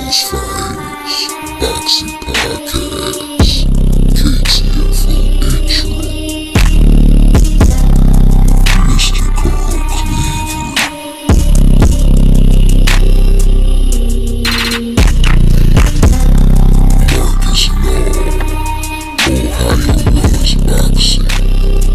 C-Ville's finest boxing podcast, KTFO intro. Mr. Carl Cleveland. Marcus Law, Ohio runs boxing. C-Ville's finest.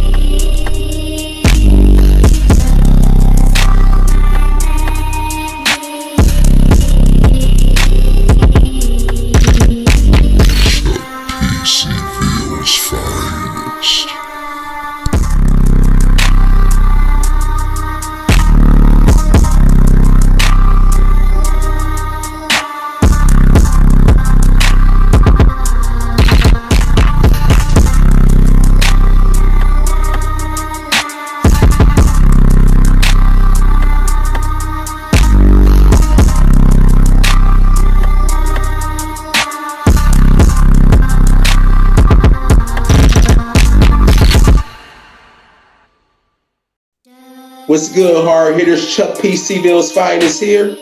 What's good, hard hitters? Chuck P. C-Ville's finest here.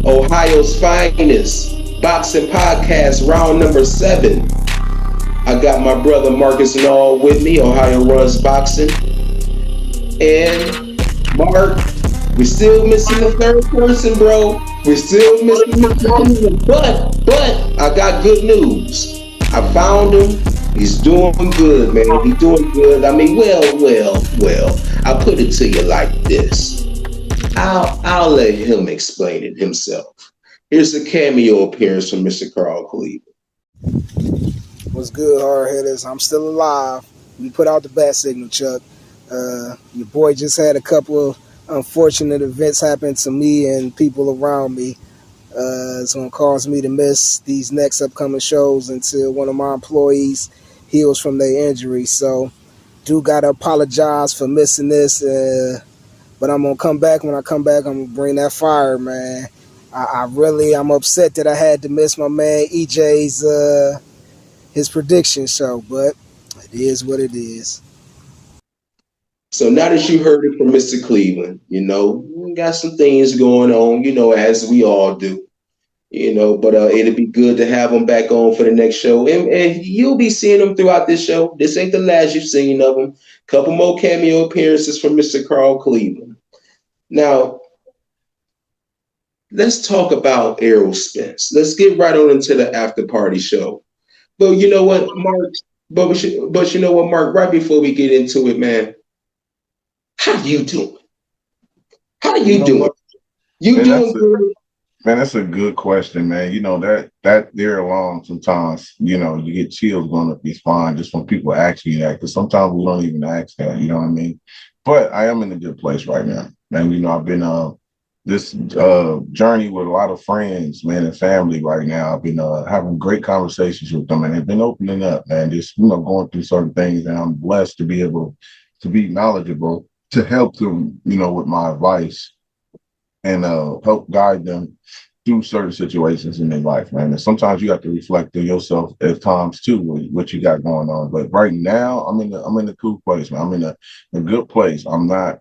Ohio's finest boxing podcast, round number 7. I got my brother Marcus Law with me, Ohio runs boxing. And Mark, we're still missing the third person, bro. We're still missing the but I got good news. I found him. He's doing good, man. He's doing good. I mean, well. I'll put it to you like this. I'll let him explain it himself. Here's a cameo appearance from Mr. Carl Cleveland. What's good, hard hitters? I'm still alive. We put out the bat signal, Chuck. Your boy just had a couple of unfortunate events happen to me and people around me. It's going to cause me to miss these next upcoming shows until one of my employees heals from their injury. So, do got to apologize for missing this. But I'm going to come back. When I come back, I'm going to bring that fire, man. I'm upset that I had to miss my man EJ's his prediction show, but it is what it is. So now that you heard it from Mr. Cleveland, we got some things going on, as we all do. But it'll be good to have him back on for the next show. And you'll be seeing him throughout this show. This ain't the last you've seen of him. Couple more cameo appearances from Mr. Carl Cleveland. Now, let's talk about Errol Spence. Let's get right on into the after party show. But you know what, Mark? But you know what, Mark? Right before we get into it, man, how you doing? How you doing? You doing good? Man, that's a good question, man. That there alone, sometimes, you get chills going up your spine just when people ask you that, because sometimes we don't even ask that, you know what I mean? But I am in a good place right now. Man, I've been this journey with a lot of friends, man, and family right now. I've been having great conversations with them, and they've been opening up, man, just, going through certain things, and I'm blessed to be able to be knowledgeable, to help them, with my advice, and help guide them through certain situations in their life, man. And sometimes you have to reflect on yourself at times too, with what you got going on. But right now, I'm in a cool place, man. I'm in a good place. I'm not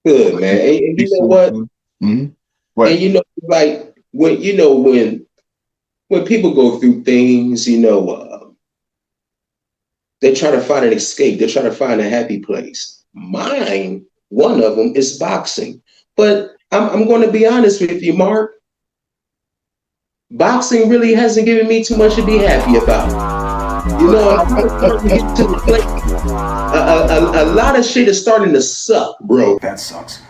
good, man. And you know what? Mm-hmm. And like when people go through things, they try to find an escape. They try to find a happy place. Mine, one of them is boxing, but I'm going to be honest with you, Mark. Boxing really hasn't given me too much to be happy about. I'm get to the place. A lot of shit is starting to suck, bro. That sucks.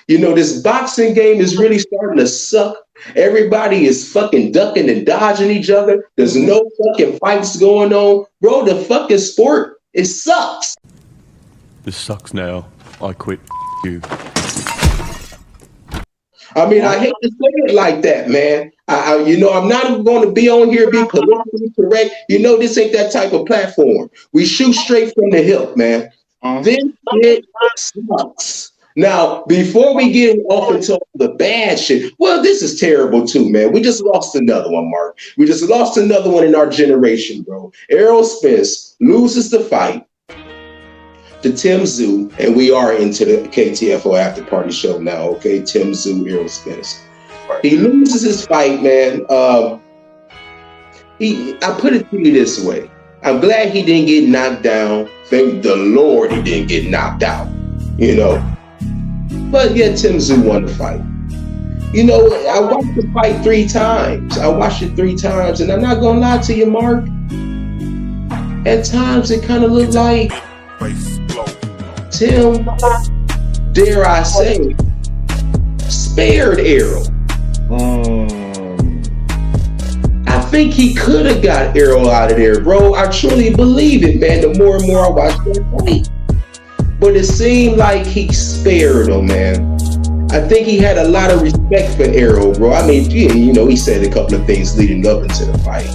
This boxing game is really starting to suck. Everybody is fucking ducking and dodging each other. There's no fucking fights going on. Bro, the fucking sport, it sucks. This sucks now. I quit. You. I mean, I hate to say it like that, man. I'm not going to be on here be politically correct. This ain't that type of platform. We shoot straight from the hip, man. This shit sucks. Now, before we get off into the bad shit, well, this is terrible too, man. We just lost another one, Mark. We just lost another one in our generation, bro. Errol Spence loses the fight to Tim Zoo, and we are into the KTFO after party show now, okay? Tim Zoo, Errol Spence. He loses his fight, man. I put it to you this way. I'm glad he didn't get knocked down. Thank the Lord he didn't get knocked out. You know. But yeah, Tim Tszyu won the fight. You know, I watched the fight 3 times. I watched it 3 times, and I'm not gonna lie to you, Mark. At times it kind of looked like Tim, dare I say, spared Errol. I think he could have got Errol out of there, bro. I truly believe it, man. The more and more I watch that fight. But it seemed like he spared him, man. I think he had a lot of respect for Errol, bro. I mean, yeah, you know, he said a couple of things leading up into the fight.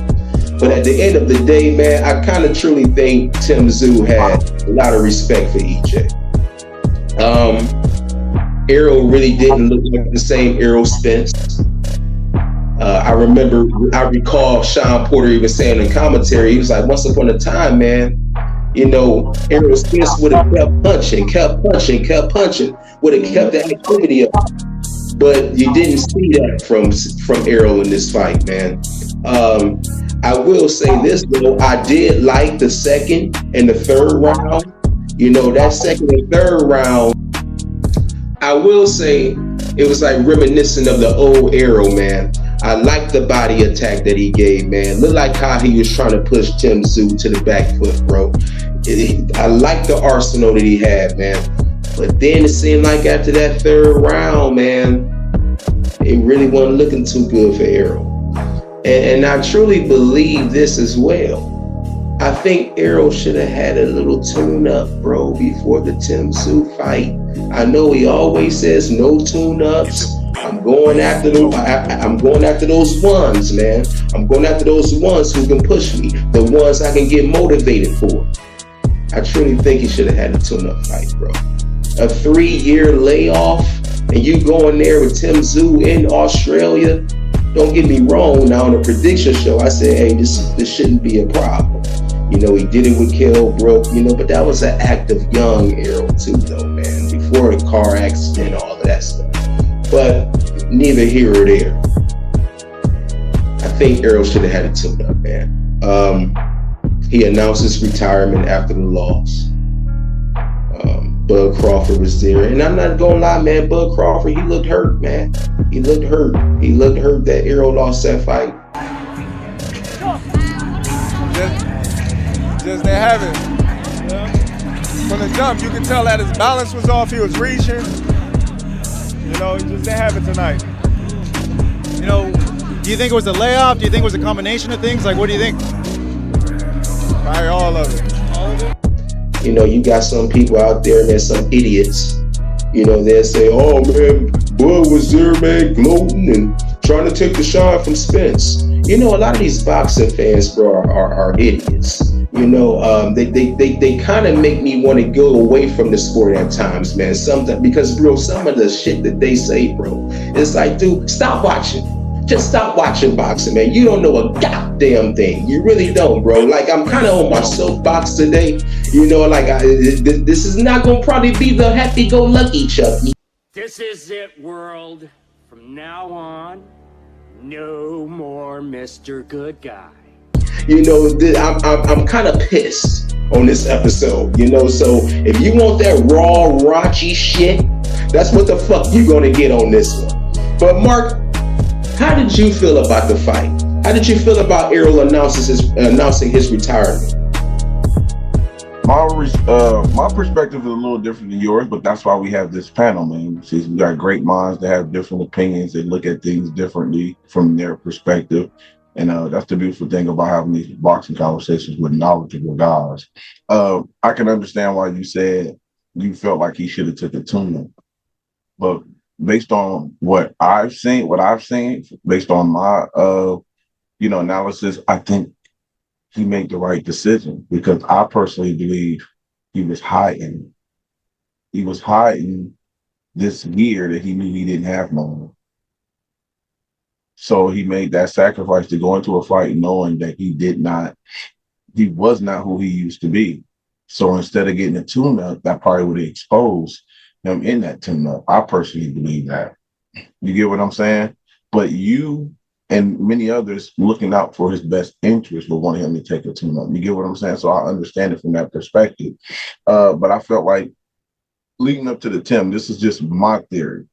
But at the end of the day, man, I kind of truly think Tim Tszyu had a lot of respect for EJ. Errol really didn't look like the same Errol Spence. I recall Sean Porter even saying in commentary, he was like, once upon a time, man, you know, Errol Spence would have kept punching, would have kept the activity up. But you didn't see that from Errol in this fight, man. I will say this, though. I did like the second and the third round. You know, that second and third round, I will say it was like reminiscent of the old Errol, man. I like the body attack that he gave, man. Looked like how he was trying to push Tim Tszyu to the back foot, bro. I like the arsenal that he had, man. But then it seemed like after that third round, man, it really wasn't looking too good for Errol. And I truly believe this as well. I think Errol should have had a little tune-up, bro, before the Tim Tszyu fight. I know he always says no tune-ups. I'm going after those ones, man. I'm going after those ones who can push me, the ones I can get motivated for. I truly think he should have had a tune-up fight, bro. A 3-year layoff, and you going there with Tim Tszyu in Australia. Don't get me wrong. Now on the prediction show, I said, hey, this shouldn't be a problem. You know, he did it with Kell Brook, you know, but that was an act of young Errol too, though, man, before the car accident and all of that stuff. But neither here or there. I think Errol should have had a tune-up, man. He announced his retirement after the loss. Bud Crawford was there. And I'm not gonna lie, man, Bud Crawford, he looked hurt, man. He looked hurt. He looked hurt that Errol lost that fight. Just they have it. Yeah. From the jump, you can tell that his balance was off. He was reaching. You know, he just didn't have it tonight. You know, do you think it was a layoff? Do you think it was a combination of things? Like, what do you think? Probably all of it. All of it? You know, you got some people out there, man, some idiots. You know, they'll say, oh, man, Bud was there, man, gloating and trying to take the shine from Spence. You know, a lot of these boxing fans, bro, are idiots. You know, they kind of make me want to go away from the sport at times, man. Because, bro, some of the shit that they say, bro, it's like, dude, stop watching. Just stop watching boxing, man. You don't know a goddamn thing. You really don't, bro. Like, I'm kind of on my soapbox today. You know, like, this is not going to probably be the happy-go-lucky Chucky. This is it, world. From now on, no more Mr. Good Guy. You know, I'm kind of pissed on this episode, you know, so if you want that raw, raunchy shit, that's what the fuck you're going to get on this one. But Mark, how did you feel about the fight? How did you feel about Errol announcing his retirement? My perspective is a little different than yours, but that's why we have this panel, man. See, we got great minds that have different opinions. They look at things differently from their perspective. And that's the beautiful thing about having these boxing conversations with knowledgeable guys. I can understand why you said you felt like he should have took a tune-up. But based on what I've seen, based on my analysis, I think he made the right decision, because I personally believe he was hiding. He was hiding this gear that he knew he didn't have no more. So he made that sacrifice to go into a fight knowing that he was not who he used to be. So instead of getting a tune-up, that probably would have exposed him in that tune-up. I personally believe that. You get what I'm saying? but you and many others looking out for his best interest will want him to take a tune-up. You get what I'm saying? So I understand it from that perspective. But I felt like leading up to the Tim, this is just my theory.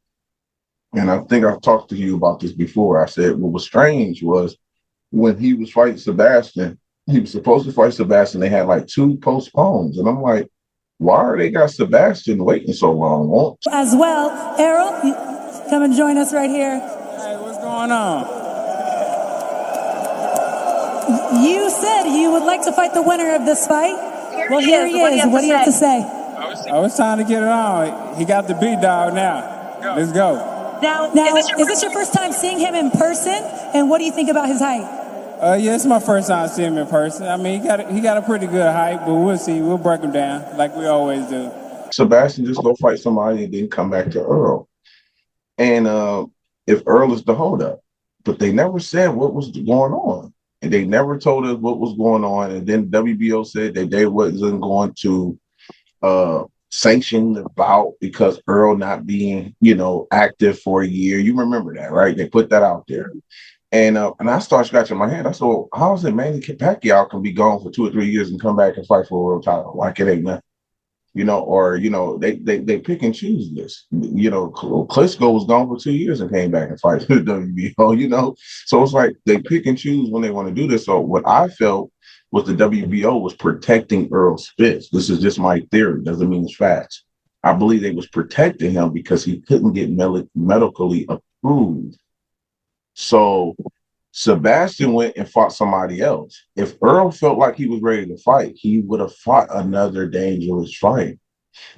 And I think I've talked to you about this before. I said what was strange was when he was fighting Sebastian, he was supposed to fight Sebastian. They had like 2 postpones. And I'm like, why are they got Sebastian waiting so long? As well, Errol, come and join us right here. Hey, what's going on? You said you would like to fight the winner of this fight. Well, here he is. What do you have to say? Oh, it's time to get it on. He got the big dog now. Let's go. Now, is this your first time seeing him in person? And what do you think about his height? Yeah, it's my first time seeing him in person. I mean, he got a pretty good height, but we'll see. We'll break him down like we always do. Sebastian just go fight somebody and then come back to Errol. And if Errol is the holdup, but they never said what was going on. And they never told us what was going on. And then WBO said that they wasn't going to sanction the bout because Errol not being, active for a year. You remember that, right? They put that out there. And I started scratching my head. I said, well, how is it Manny Pacquiao can be gone for 2 or 3 years and come back and fight for a world title? Like it ain't nothing. They pick and choose this. Klitschko was gone for 2 years and came back and fight for the WBO, So it's like they pick and choose when they want to do this. So what I felt was the WBO was protecting Errol Spence. This is just my theory. Doesn't mean it's facts. I believe they was protecting him because he couldn't get medically approved. So Sebastian went and fought somebody else. If Errol felt like he was ready to fight, he would have fought another dangerous fight.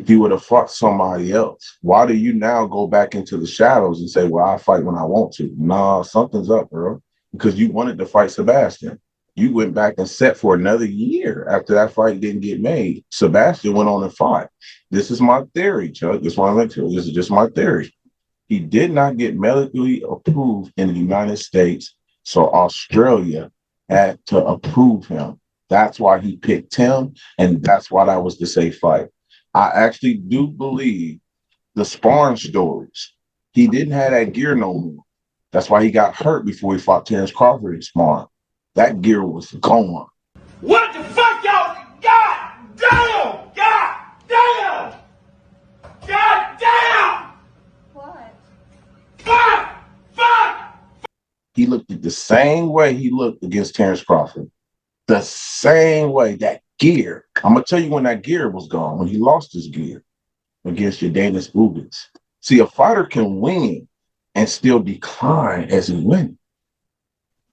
He would have fought somebody else. Why do you now go back into the shadows and say, well, I'll fight when I want to? Nah, something's up, Errol, because you wanted to fight Sebastian. You went back and set for another year after that fight didn't get made. Sebastian went on and fought. This is my theory, Chuck. This is just my theory. He did not get medically approved in the United States, so Australia had to approve him. That's why he picked him, and that's why that was the safe fight. I actually do believe the sparring stories. He didn't have that gear no more. That's why he got hurt before he fought Terrence Crawford in sparring. That gear was gone. What the fuck, y'all? God damn! God damn! God damn! What? Fuck! Fuck! He looked the same way he looked against Terrence Crawford. The same way. That gear. I'm going to tell you when that gear was gone, when he lost his gear against Jordanis Ugas. See, a fighter can win and still decline as he wins.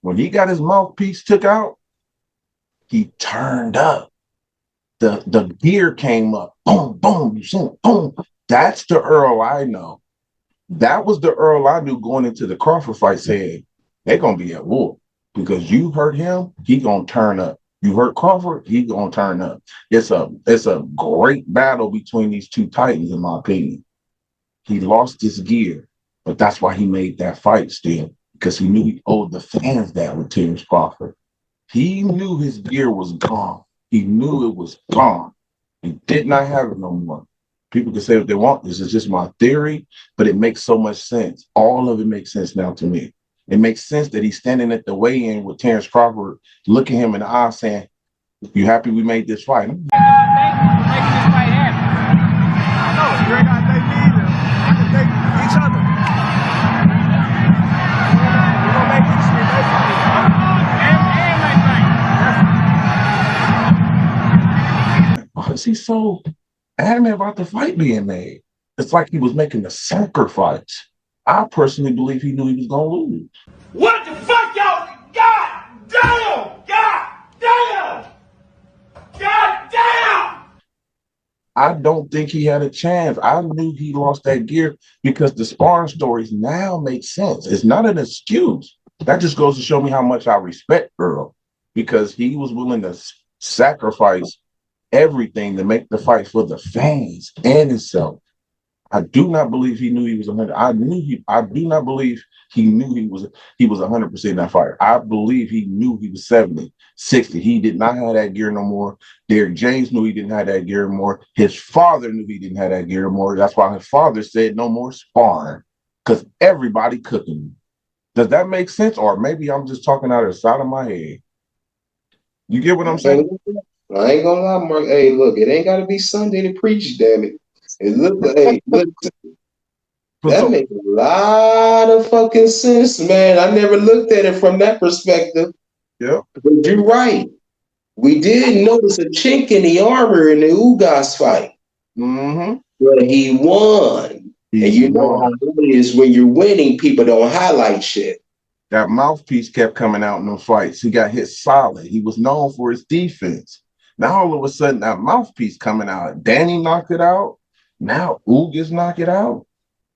When he got his mouthpiece took out, he turned up. The gear came up. Boom, boom, boom. That's the Errol I know. That was the Errol I knew going into the Crawford fight saying, they're going to be at war. Because you hurt him, he going to turn up. You hurt Crawford, he going to turn up. It's a great battle between these two titans, in my opinion. He lost his gear, but that's why he made that fight still. Because he knew he owed the fans that with Terrence Crawford. He knew his gear was gone. He knew it was gone. He did not have it no more. People can say what they want. This is just my theory, but it makes so much sense. All of it makes sense now to me. It makes sense that he's standing at the weigh-in with Terrence Crawford, looking him in the eye saying, you happy we made this fight? Thank you for making this fight happen. No, you ain't got to thank me either. I can thank each other. We're going to make history, basically. And make fight. Why is he so adamant about the fight being made? It's like he was making a sacrifice. I personally believe he knew he was going to lose. What the fuck, y'all? God damn! God damn! God damn! I don't think he had a chance. I knew he lost that gear because the sparring stories now make sense. It's not an excuse. That just goes to show me how much I respect Errol because he was willing to sacrifice everything to make the fight for the fans and himself. I do not believe he knew he was 100. I do not believe he knew he was 100% in that fight. I believe he knew he was 70, 60. He did not have that gear no more. Derrick James knew he didn't have that gear anymore. His father knew he didn't have that gear anymore. That's why his father said no more sparring because everybody cooking. Does that make sense? Or maybe I'm just talking out of the side of my head. You get what I'm saying? I ain't gonna lie, Mark. Hey, look, it ain't gotta be Sunday to preach, damn it. It look, that So, makes a lot of fucking sense, man. I never looked at it from that perspective. yeah. But you're right. We did notice a chink in the armor in the Ugas fight, Mm-hmm. but he won. And you know how it is when you're winning, people don't highlight shit. That mouthpiece kept coming out in them fights. He got hit solid. He was known for his defense. Now all of a sudden that mouthpiece coming out. Danny knocked it out. Now Ugas knock it out.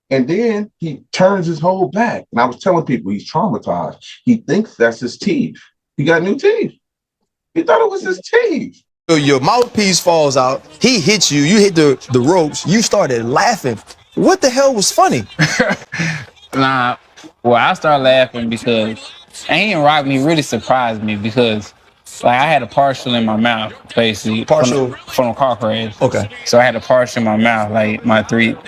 And then he turns his whole back. And I was telling people he's traumatized. He thinks that's his teeth. He got new teeth. He thought it was his teeth. Your mouthpiece falls out. He hits you. You hit the ropes. You started laughing. What the hell was funny? Nah, well, I started laughing because Ain't Rock Me really surprised me because, like, I had a partial in my mouth, basically. Partial? From a car crash. Okay. So I had a partial in my mouth, like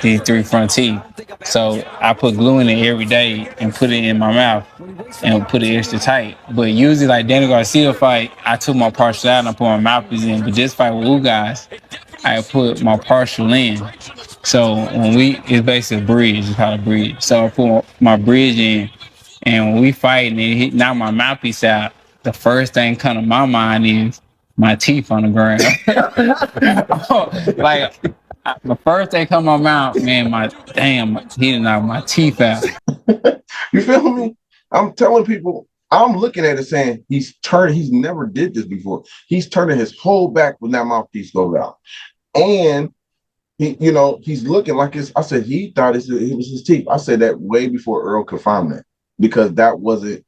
these three front teeth. So I put glue in it every day and put it in my mouth and put it extra tight. But usually, like Danny Garcia fight, I took my partial out and I put my mouthpiece in. But this fight with Ugas, I put my partial in. So it's basically a bridge, it's called a bridge. So I put my bridge in, and when we fight and it knock my mouthpiece out, the first thing come to my mind is my teeth on the ground. Like, the first thing come to my mouth, man, he done knocked my teeth out. You feel me? I'm telling people, I'm looking at it saying he's never did this before. He's turning his whole back when that mouthpiece goes out. And he's looking like I said, he thought it was his teeth. I said that way before Errol confirmed that, because that wasn't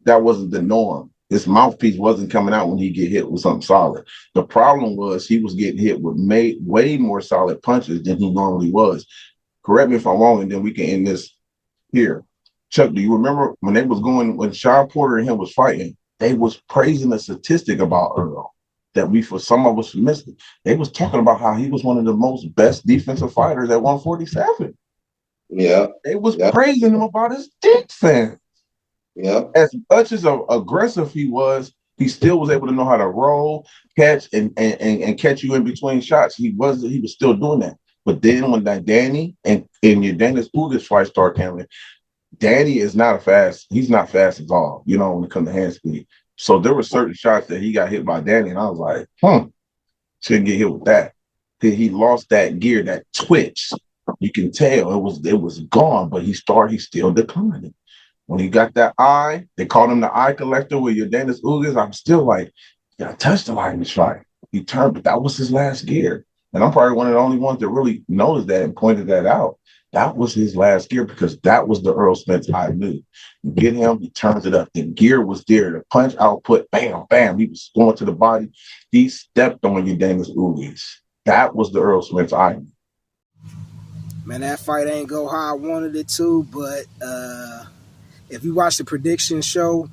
the norm. His mouthpiece wasn't coming out when he get hit with something solid. The problem was he was getting hit with way more solid punches than he normally was. Correct me if I'm wrong, and then we can end this here. Chuck, do you remember when Sean Porter and him was fighting, they was praising the statistic about Errol that for some of us missed it. They was talking about how he was one of the most best defensive fighters at 147. Yeah. They was praising him about his defense. Yeah. As much as aggressive he was, he still was able to know how to roll, catch, and catch you in between shots. He was still doing that. But then when that Danny and your Dennis Ugas fight start coming, Danny is not he's not fast at all, when it comes to hand speed. So there were certain shots that he got hit by Danny, and I was like, shouldn't get hit with that. He lost that gear, that twitch. You can tell it was gone, but he's still declining. When he got that eye, they called him the eye collector with your Dennis Ugas. I'm still like, yeah, I touched the light in this fight. He turned, but that was his last gear. And I'm probably one of the only ones that really noticed that and pointed that out. That was his last gear, because that was the Errol Spence I knew. You get him, he turns it up. The gear was there. The punch output, bam, bam. He was going to the body. He stepped on your Dennis Ugas. That was the Errol Spence I knew. Man, that fight ain't go how I wanted it to, but if you watch the prediction show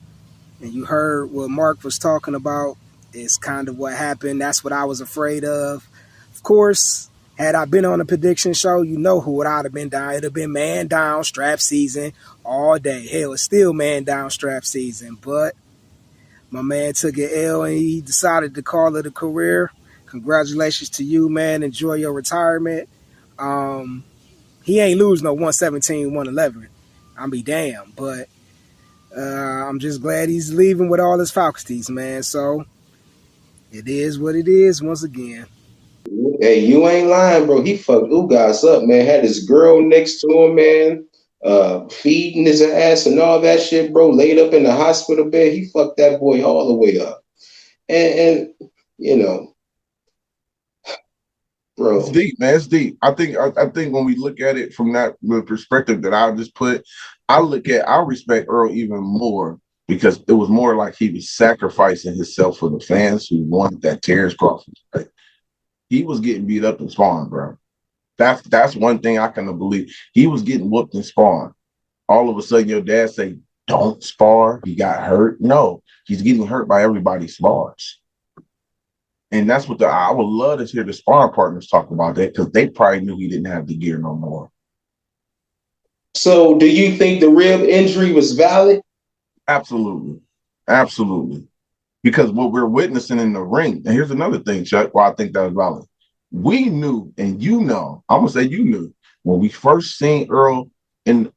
and you heard what Mark was talking about, it's kind of what happened. That's what I was afraid of. Of course, had I been on a prediction show, you know who it would have been down. It'd have been man down, strap season all day. Hell, it's still man down, strap season. But my man took an L and he decided to call it a career. Congratulations to you, man. Enjoy your retirement. He ain't lose no 117, 111. I'll be damned. But I'm just glad he's leaving with all his faculties, man. So it is what it is once again. Hey, you ain't lying, bro. He fucked Ugas up, man. Had his girl next to him, man, feeding his ass and all that shit, bro. Laid up in the hospital bed. He fucked that boy all the way up. And bro, it's deep, man. It's deep. I think when we look at it from that perspective that I just put, I respect Errol even more, because it was more like he was sacrificing himself for the fans who wanted that Terrence Crawford. Right? He was getting beat up in sparring, bro. That's one thing I can believe. He was getting whooped in sparring. All of a sudden, your dad say, "Don't spar." He got hurt. No, he's getting hurt by everybody's spars. And that's what I would love to hear the sparring partners talk about that, because they probably knew he didn't have the gear no more. So, do you think the rib injury was valid? Absolutely. Absolutely. Because what we're witnessing in the ring, and here's another thing, Chuck, why I think that was valid. We knew, and I'm gonna say you knew, when we first seen Errol in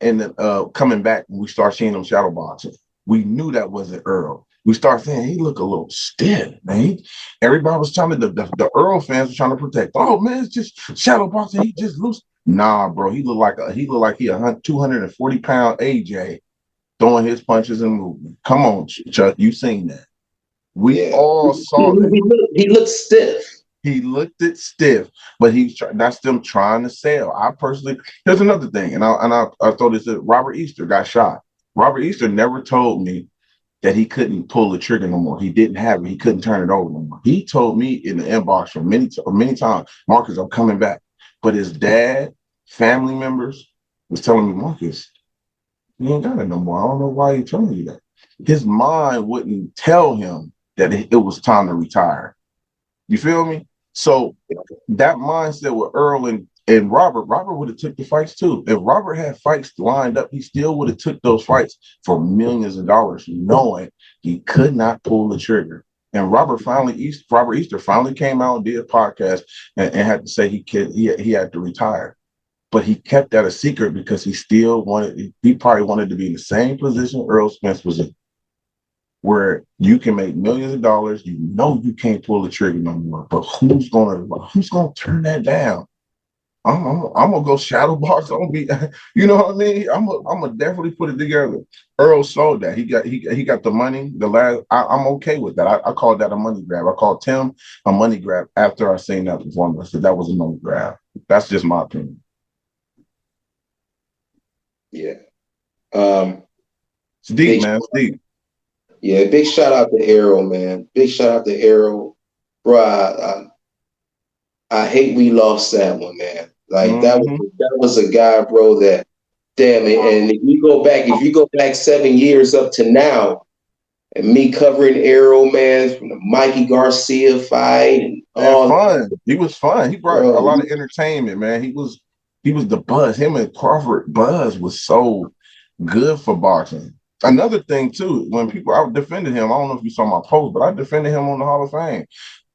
coming back, when we start seeing him shadow boxing, we knew that wasn't Errol. We start saying he looked a little stiff, man. Everybody was trying to, the Errol fans were trying to protect. Oh man, it's just shadow boxing. He just loose. Nah, bro, he looked like a 240-pound AJ throwing his punches and moving. Come on, Chuck, you seen that. We all saw that. He looked stiff. He looked it stiff, but that's them trying to sell. I personally, here's another thing, and I thought this that Robert Easter got shot. Robert Easter never told me that he couldn't pull the trigger no more. He didn't have it. He couldn't turn it over no more. He told me in the inbox for many times, Marcus, I'm coming back. But his dad, family members was telling me, Marcus, you ain't got it no more. I don't know why he's telling you that. His mind wouldn't tell him that it was time to retire. You feel me? So that mindset with Errol and Robert would have took the fights too. If Robert had fights lined up, he still would have took those fights for millions of dollars, knowing he could not pull the trigger. And Robert Easter finally came out and did a podcast and had to say he had to retire. But he kept that a secret because he probably wanted to be in the same position Errol Spence was in, where you can make millions of dollars, you know you can't pull the trigger no more. But who's gonna turn that down? I'm gonna go shadow box. I'm gonna be, you know what I mean? I'm gonna definitely put it together. Errol sold that. He got the money. I'm okay with that. I called that a money grab. I called Tim a money grab after I seen that performance. I said that was a money grab. That's just my opinion. Yeah. It's deep, man. It's deep. Yeah, big shout out to Errol, man. Big shout out to Errol. Bro, I hate we lost that one, man. Like that was a guy, bro, that damn it. And if you go back 7 years up to now, and me covering Errol, man, from the Mikey Garcia fight and all fun. He was fun. He brought a lot of entertainment, man. He was the buzz. Him and Crawford buzz was so good for boxing. Another thing too, when I defended him, I don't know if you saw my post, but I defended him on the Hall of Fame.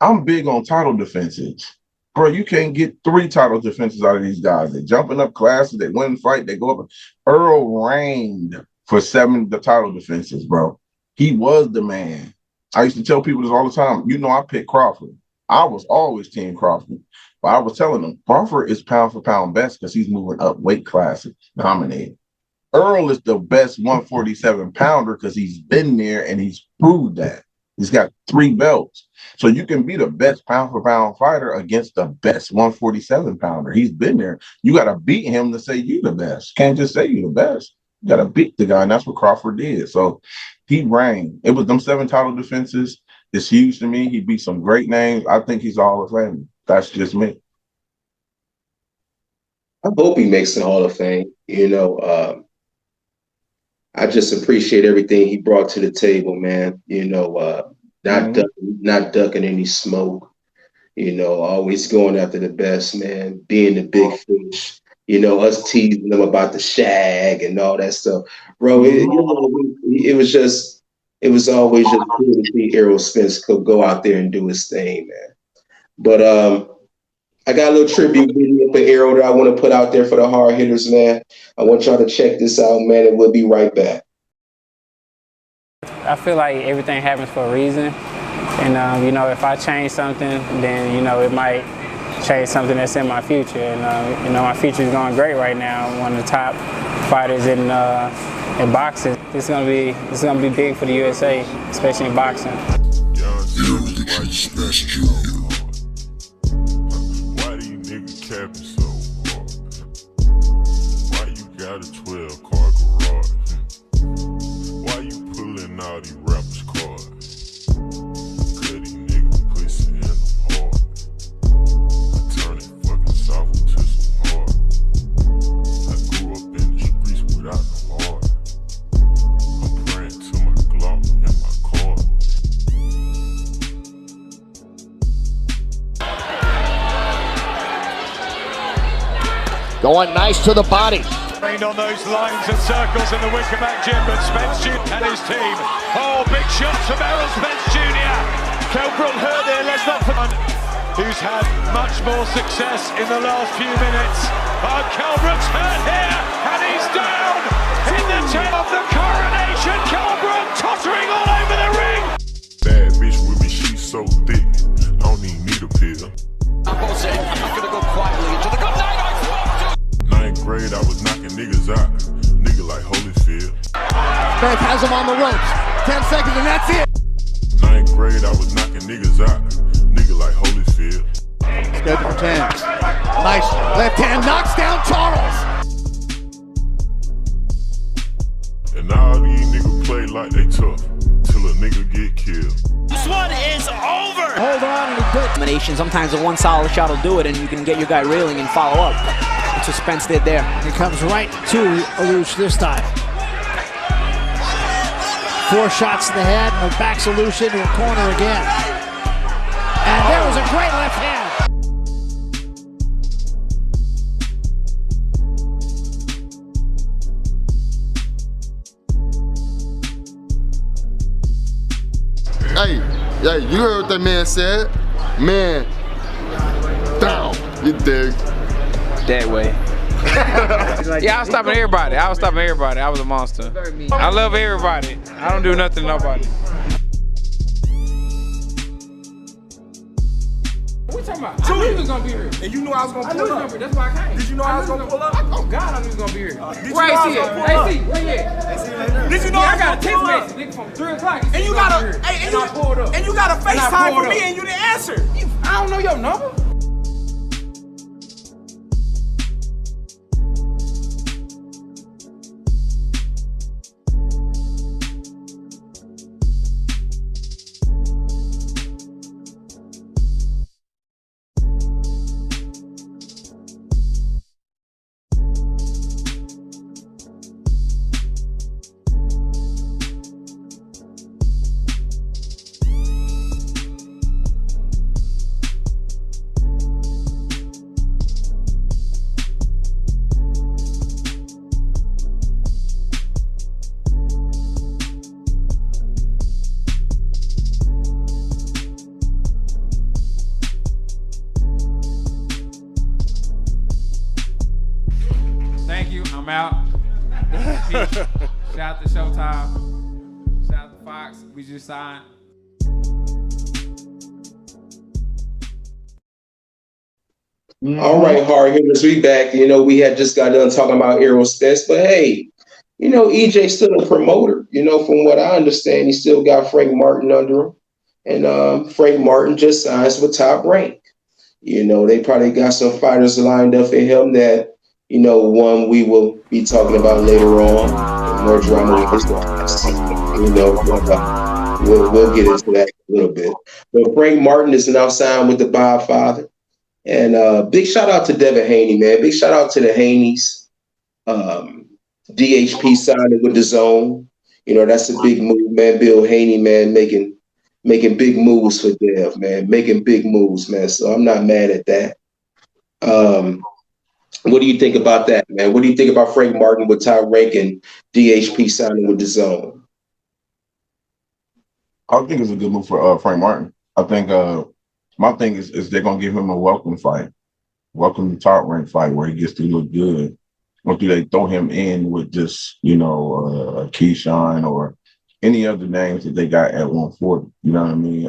I'm big on title defenses. Bro, you can't get 3 title defenses out of these guys. They're jumping up classes, they win fight, they go up. Earl reigned for 7 the title defenses, bro. He was the man. I used to tell people this all the time. You know, I picked Crawford. I was always team Crawford. But I was telling them, Crawford is pound for pound best because he's moving up weight classes, dominating. Errol is the best 147 pounder because he's been there and he's proved that. He's got 3 belts. So you can be the best pound for pound fighter against the best 147 pounder. He's been there. You got to beat him to say you the best. Can't just say you the best. You got to beat the guy, and that's what Crawford did. So he reigned. It was them 7 title defenses. It's huge to me. He beat some great names. I think he's a Hall of Fame. That's just me. I hope he makes the Hall of Fame. You know, I just appreciate everything he brought to the table, man. You know, not ducking any smoke. You know, always going after the best, man. Being the big fish. You know, us teasing them about the shag and all that stuff, bro. It was always just cool to see Errol Spence could go out there and do his thing, man. But I got a little tribute video for Errol that I want to put out there for the hard hitters, man. I want y'all to check this out, man, and we'll be right back. I feel like everything happens for a reason. And, you know, if I change something, then, you know, it might change something that's in my future. And, you know, my future is going great right now. I'm one of the top fighters in boxing. It's gonna be big for the USA, especially in boxing. Errol the King Spence Jr. Why do you niggas capping so hard? Why you got a 12-car garage? Why you pulling all these rappers' cars? Cause these niggas pussy in them hard. I turn it fucking soft to some hard. I grew up in the streets without no heart. I'm praying to my Glock and my car. Going nice to the body. On those lines and circles in the Wickerback gym, but Spence Jr. and his team. Oh, big shots from Errol Spence Jr. Kelbrook hurt there, let's not forget who's had much more success in the last few minutes. Oh, Kelbrook's hurt here, and he's down in the tail of the coronation. Kelbrook tottering all over the ring. Bad bitch with me, she's so thick, I don't even need a pill. I'm gonna go quietly into the good night. Ninth grade, I was knocking niggas out. Nigga like Holyfield. Spence has him on the ropes. 10 seconds and that's it. Ninth grade, I was knocking niggas out. Nigga like Holyfield. Schedule for 10. Nice left hand knocks down Charles. And all these niggas play like they tough till a nigga get killed. This one is over. Hold on and good. Domination. Sometimes a one solid shot will do it, and you can get your guy reeling and follow up. That's what Spence did there. He comes right to Alush this time. 4 shots to the head, and a back solution to a corner again. And there was a great left hand. Hey, you heard what that man said? Man, down. You dig? That way. Yeah, I was stopping everybody. I was a monster. I love everybody. I don't do nothing to nobody. What you talking about? I knew he was gonna be here. And you knew I was gonna pull up. That's why I came. Did you know I was gonna pull up? Oh God, I knew he was gonna be here. Where is he at? Where you at? Did you know I got a text message, nigga, from 3 o'clock? And you got a FaceTime for me and you didn't answer. I don't know your number. Thank you. I'm out. Shout out to Showtime. Shout out to Fox. We just signed. All right, hard hitters, we back. You know, we had just got done talking about Errol Spence, but hey, you know, EJ's still a promoter. You know, from what I understand, he still got Frank Martin under him. And Frank Martin just signs with Top Rank. You know, they probably got some fighters lined up for him that, you know, one we will be talking about later on. More drama with this you know, we'll get into that a little bit. But Frank Martin is now signed with the Godfather. And big shout out to Devin Haney, man. Big shout out to the Haneys. DHP signing with the Zone. You know, that's a big move, man. Bill Haney, man, making big moves for Dev, man. Making big moves, man. So I'm not mad at that. What do you think about that, man? What do you think about Frank Martin with Ty Rank and DHP signing with the Zone? I think it's a good move for Frank Martin. I think my thing is they're gonna give him a welcome Top Rank fight where he gets to look good. Or do they throw him in with just, you know, Keyshawn or any other names that they got at 140? You know what I mean?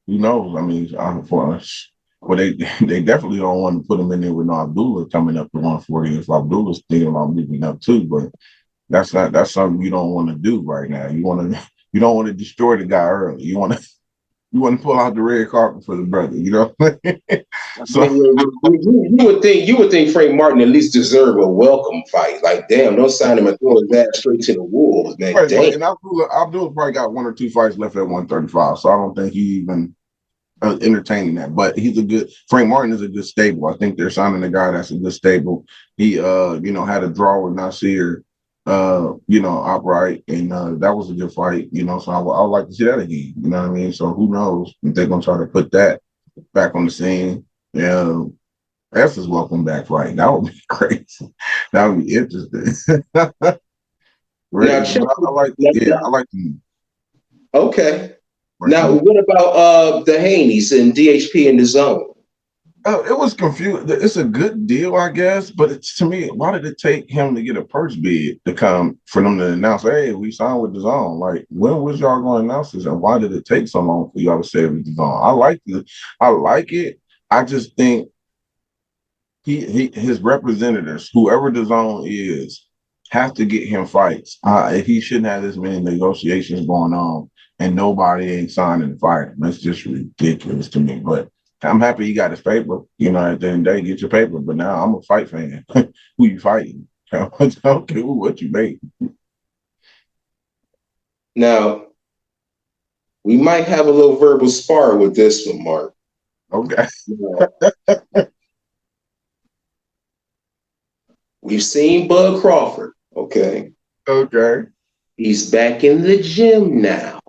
Who knows? I mean, for us. Well, they definitely don't want to put him in there with no Abdullah coming up to 140. If Abdullah's thinking about moving up too, but that's something you don't want to do right now. You don't want to destroy the guy early. You want to pull out the red carpet for the brother. You know what I mean? So you would think Frank Martin at least deserve a welcome fight. Like, damn, don't sign him and throw his ass straight to the wolves, man. Right, and Abdullah probably got 1 or 2 fights left at 135, so I don't think he even entertaining that. But Frank Martin is a good stable. I think they're signing a guy that's a good stable. He you know, had a draw with Nasir you know, outright, and that was a good fight, you know, so I would like to see that again, you know what I mean? So who knows if they're gonna try to put that back on the scene. Yeah. S is welcome back fight. That would be crazy. That would be interesting. I like them. Okay. Now, what about the Haneys and DHP in the zone? It was confused. It's a good deal, I guess, but to me, why did it take him to get a purse bid to come for them to announce, hey, we signed with the zone? Like, when was y'all going to announce this, and why did it take so long for y'all to say it was the zone? I like it. I just think his representatives, whoever the zone is, have to get him fights. He shouldn't have this many negotiations going on and nobody ain't signing the fight. That's just ridiculous to me. But I'm happy he got his paper. You know, at the end of the day, get your paper. But now I'm a fight fan. Who you fighting? I don't care what you make. Now, we might have a little verbal spar with this one, Mark. Okay. We've seen Bud Crawford. Okay. Okay. He's back in the gym now.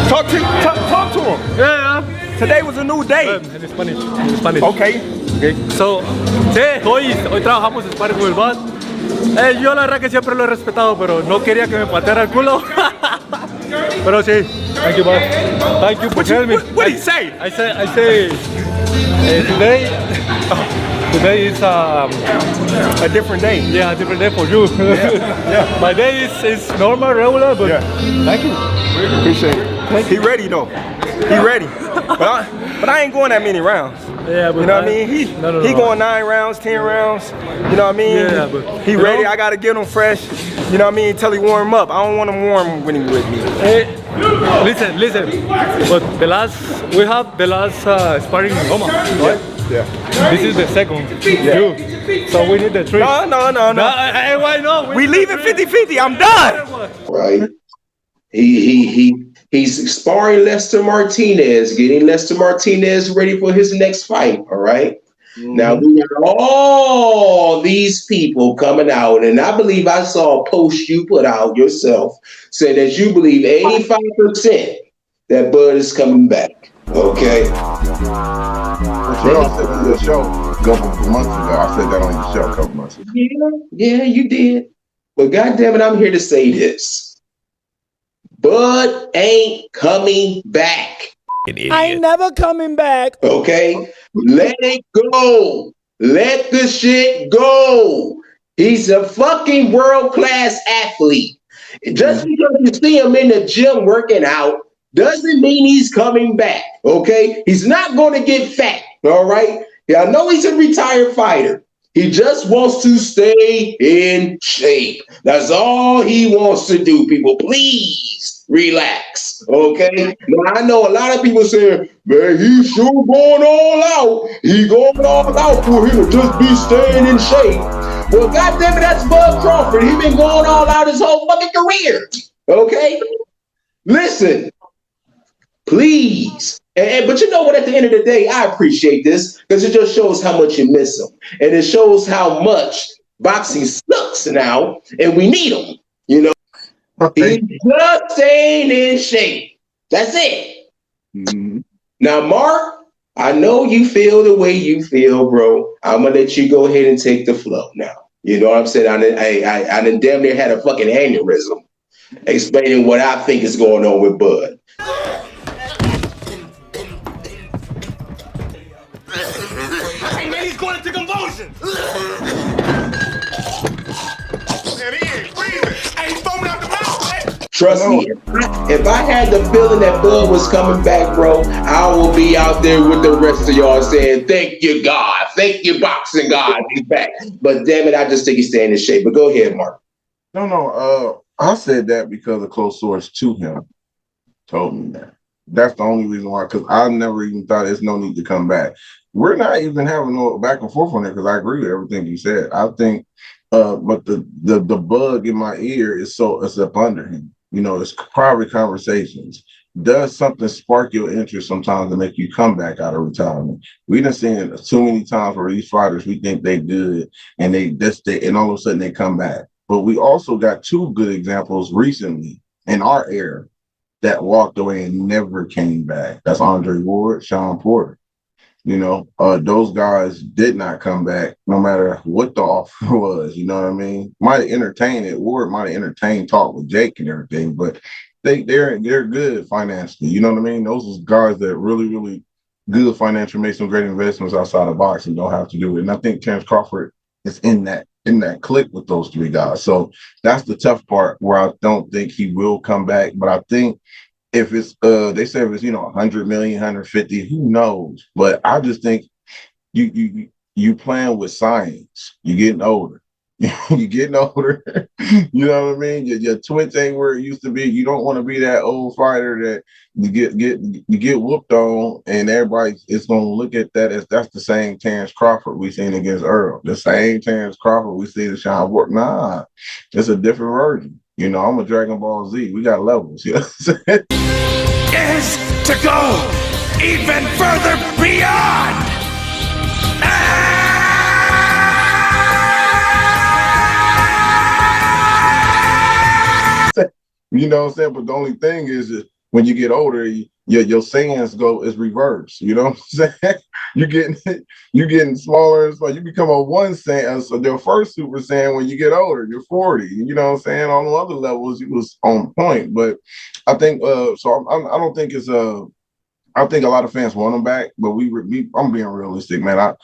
Talk to him. Yeah. Today was a new day. En Spanish. Okay. So, hoy trabajamos sparring con el Bud. Yo la verdad que siempre lo he respetado, pero no quería que me pateara el culo. Pero sí, thank you, Bud. Thank you for telling me. What did he say? I say, today is a different day. Yeah, a different day for you. Yeah. My day is normal, regular, but thank you. Appreciate it. He ready though. He ready. But I ain't going that many rounds. Yeah, but you know what I mean? He going 9 rounds, 10 rounds. You know what I mean? Yeah, but he ready. I gotta get him fresh. You know what I mean? Until he warm up. I don't want him warm when he with me. Listen. But we have the last sparring in Roma, right? Yeah. This is the second. Yeah. So we need the three. No. Why not? We leaving 50-50. I'm done. Right. He's sparring Lester Martinez, getting Lester Martinez ready for his next fight. All right. Mm-hmm. Now we got all these people coming out, and I believe I saw a post you put out yourself saying that you believe 85% that Bud is coming back. Okay. Well, I said on your show a couple months ago. I said that on your show a couple months ago. Yeah, you did. But goddamn it, I'm here to say this. Bud ain't coming back. I ain't never coming back. Okay? Let it go. Let the shit go. He's a fucking world-class athlete. Just because you see him in the gym working out doesn't mean he's coming back. Okay? He's not going to get fat. All right? Yeah, I know he's a retired fighter. He just wants to stay in shape. That's all he wants to do, people. Please relax, okay? Now, I know a lot of people saying, man, he's sure going all out. He going all out for him to just be staying in shape. Well, goddamn it, that's Bud Crawford. He been going all out his whole fucking career, okay? Listen, please. But you know what? At the end of the day, I appreciate this because it just shows how much you miss him. And it shows how much boxing sucks now and we need him. You know, he's just staying in shape. That's it. Mm-hmm. Now, Mark, I know you feel the way you feel, bro. I'm going to let you go ahead and take the flow now. You know what I'm saying? I done damn near had a fucking aneurysm explaining what I think is going on with Bud. Hey man, he's going into convulsions. Man, he ain't breathing. Hey, he's foaming out the mouth, man. Trust me, if I had the feeling that Bud was coming back, bro, I will be out there with the rest of y'all saying, thank you, God. Thank you, boxing God. He's back. But damn it, I just think he's staying in shape. But go ahead, Mark. No. I said that because a close source to him told me that. That's the only reason why, because I never even thought there's no need to come back. We're not even having no back and forth on it because I agree with everything you said. I think, but the bug in my ear is it's up under him. You know, it's private conversations. Does something spark your interest sometimes to make you come back out of retirement? We done seen it too many times where these fighters, we think they good and and all of a sudden they come back. But we also got 2 good examples recently in our era that walked away and never came back. That's Andre Ward, Sean Porter. You know, those guys did not come back no matter what the offer was. You know what I mean? Might have entertained it. Ward might have entertained talk with Jake and everything, but they're good financially. You know what I mean? Those are guys that really, really good financial, make some great investments outside the box and don't have to do it. And I think Terrence Crawford is in that clique with those three guys. So that's the tough part where I don't think he will come back. But I think if it's they say if it's 100 million, 150, who knows? But I just think you playing with science. You're getting older. You're getting older. You know what I mean? Your twitch ain't where it used to be. You don't want to be that old fighter that you get whooped on, and everybody is going to look at that as that's the same Terrence Crawford we seen against Errol. The same Terrence Crawford we seen in Sean Ward. Nah, it's a different version. You know, I'm a Dragon Ball Z. We got levels. You know what I'm saying? Is to go even further beyond. You know what I'm saying? But the only thing is that when you get older, your sayings is reverse. You know what I'm saying? you're getting smaller and smaller. You become a one saying. So the first Super Saiyan when you get older, you're 40. You know what I'm saying? On the other levels, you was on point. But I think so. I don't think it's I think a lot of fans want him back, but I'm being realistic, man.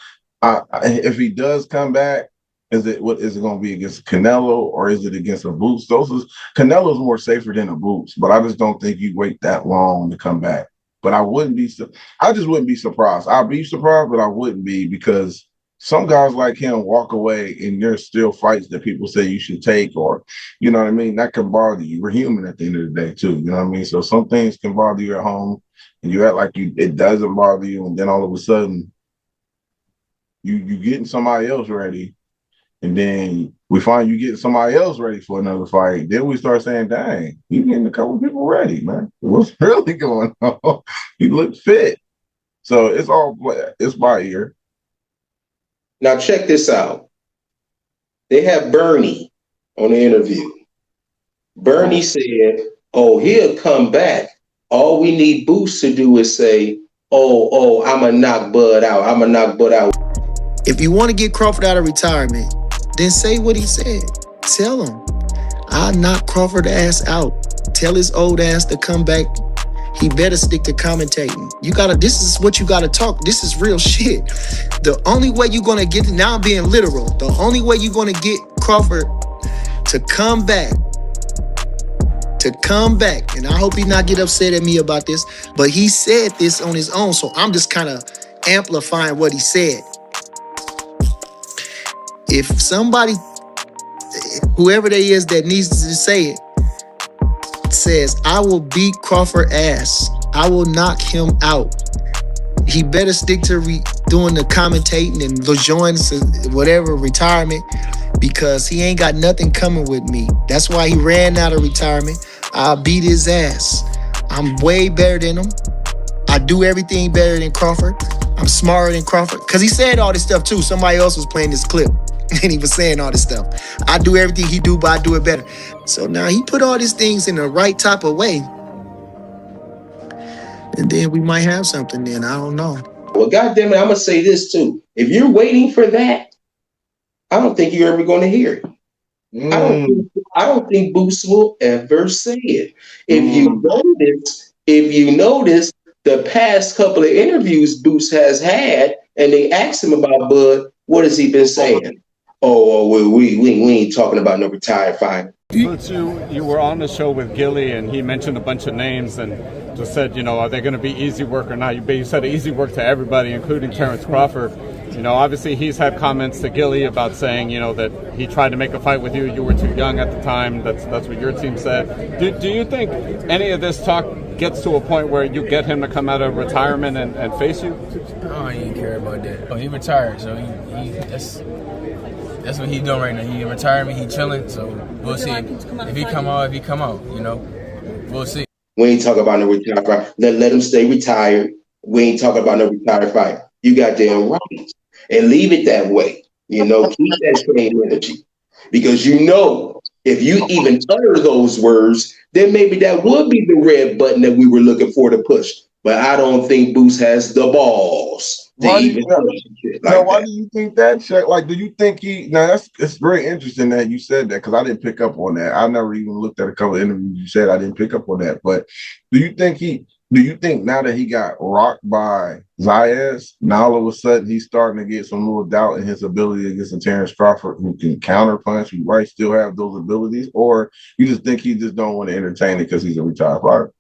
If he does come back, is it going to be against Canelo or is it against a Boots? Canelo's more safer than a Boots, but I just don't think you wait that long to come back. But I just wouldn't be surprised. I'd be surprised, but I wouldn't be, because some guys like him walk away and there's still fights that people say you should take, or, you know what I mean? That can bother you. We're human at the end of the day too. You know what I mean? So some things can bother you at home and you act like it doesn't bother you. And then all of a sudden you getting somebody else ready. And then we find you getting somebody else ready for another fight. Then we start saying, dang, you getting a couple people ready, man. What's really going on? You look fit. So it's by ear. Now check this out. They have Bernie on the interview. Bernie said, oh, he'll come back. All we need Boots to do is say, oh, I'm going to knock Bud out. I'm going to knock Bud out. If you want to get Crawford out of retirement, then say what he said. Tell him, I'll knock Crawford ass out. Tell his old ass to come back. He better stick to commentating. This is what you gotta talk. This is real shit. The only way you're gonna get, now I'm being literal, the only way you're gonna get Crawford to come back, and I hope he not get upset at me about this, but he said this on his own, so I'm just kind of amplifying what he said. If somebody, whoever they is that needs to say it, says, I will beat Crawford ass, I will knock him out, he better stick to doing the commentating and join whatever retirement, because he ain't got nothing coming with me. That's why he ran out of retirement. I'll beat his ass. I'm way better than him. I do everything better than Crawford. I'm smarter than Crawford. Because he said all this stuff too. Somebody else was playing this clip and he was saying all this stuff. I do everything he do, but I do it better. So now he put all these things in the right type of way. And then we might have something then. I don't know. Well, goddamn it, I'm going to say this too. If you're waiting for that, I don't think you're ever going to hear it. I don't think Boots will ever say it. If you notice, the past couple of interviews Boots has had, and they asked him about Bud, what has he been saying? We ain't talking about no retired fighter. Boots, you were on the show with Gilly, and he mentioned a bunch of names and just said, are they going to be easy work or not? You said easy work to everybody, including Terrence Crawford. Obviously he's had comments to Gilly about saying, that he tried to make a fight with you. You were too young at the time. That's what your team said. Do you think any of this talk gets to a point where you get him to come out of retirement and face you? Oh, he didn't care about that. Oh, he retired, so that's what he's doing right now. He in retirement, he chilling, so we'll see. If he come out, we'll see. We ain't talking about no retired fight. Let him stay retired. We ain't talking about no retired fight. You got damn right. And leave it that way. Keep that same energy. Because If you even utter those words, then maybe that would be the red button that we were looking for to push. But I don't think Boots has the balls to Why do even you, push shit now, like why that. do you think that, Shaq? Like, do you think he? Now, it's very interesting that you said that because I didn't pick up on that. I never even looked at a couple of interviews you said. I didn't pick up on that. But do you think he? Do you think now that he got rocked by Zayas, now all of a sudden he's starting to get some little doubt in his ability against a Terrence Crawford who can counterpunch, who might still have those abilities, or you just think he just don't want to entertain it because he's a retired fighter?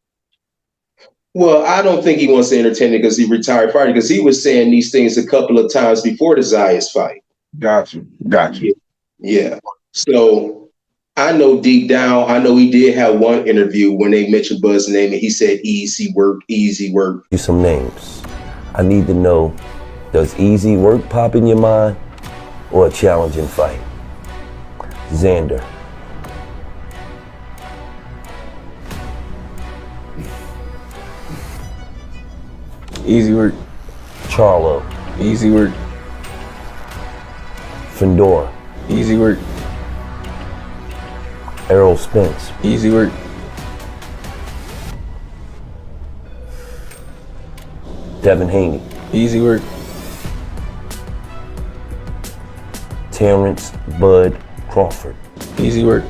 Well, I don't think he wants to entertain it because he retired fighter, because he was saying these things a couple of times before the Zayas fight. Got you. Yeah. So I know deep down, I know he did have one interview when they mentioned Bud's name and he said easy work, easy work. You some names. I need to know, does easy work pop in your mind or a challenging fight? Xander. Easy work. Charlo. Easy work. Fedor. Easy work. Errol Spence. Easy work. Devin Haney. Easy work. Terrence Bud Crawford. Easy work.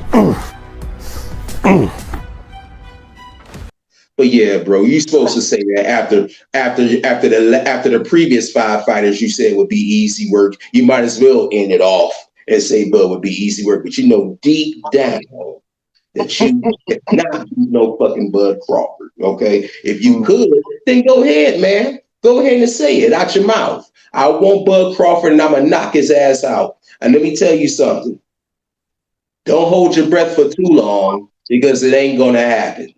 But yeah, bro, you're supposed to say that after the previous 5 fighters you said would be easy work. You might as well end it off and say Bud would be easy work. But you know deep down that you cannot be no fucking Bud Crawford. Okay, if you could, then go ahead, man. Go ahead and say it out your mouth. I want Bud Crawford, and I'm gonna knock his ass out. And let me tell you something. Don't hold your breath for too long because it ain't gonna happen.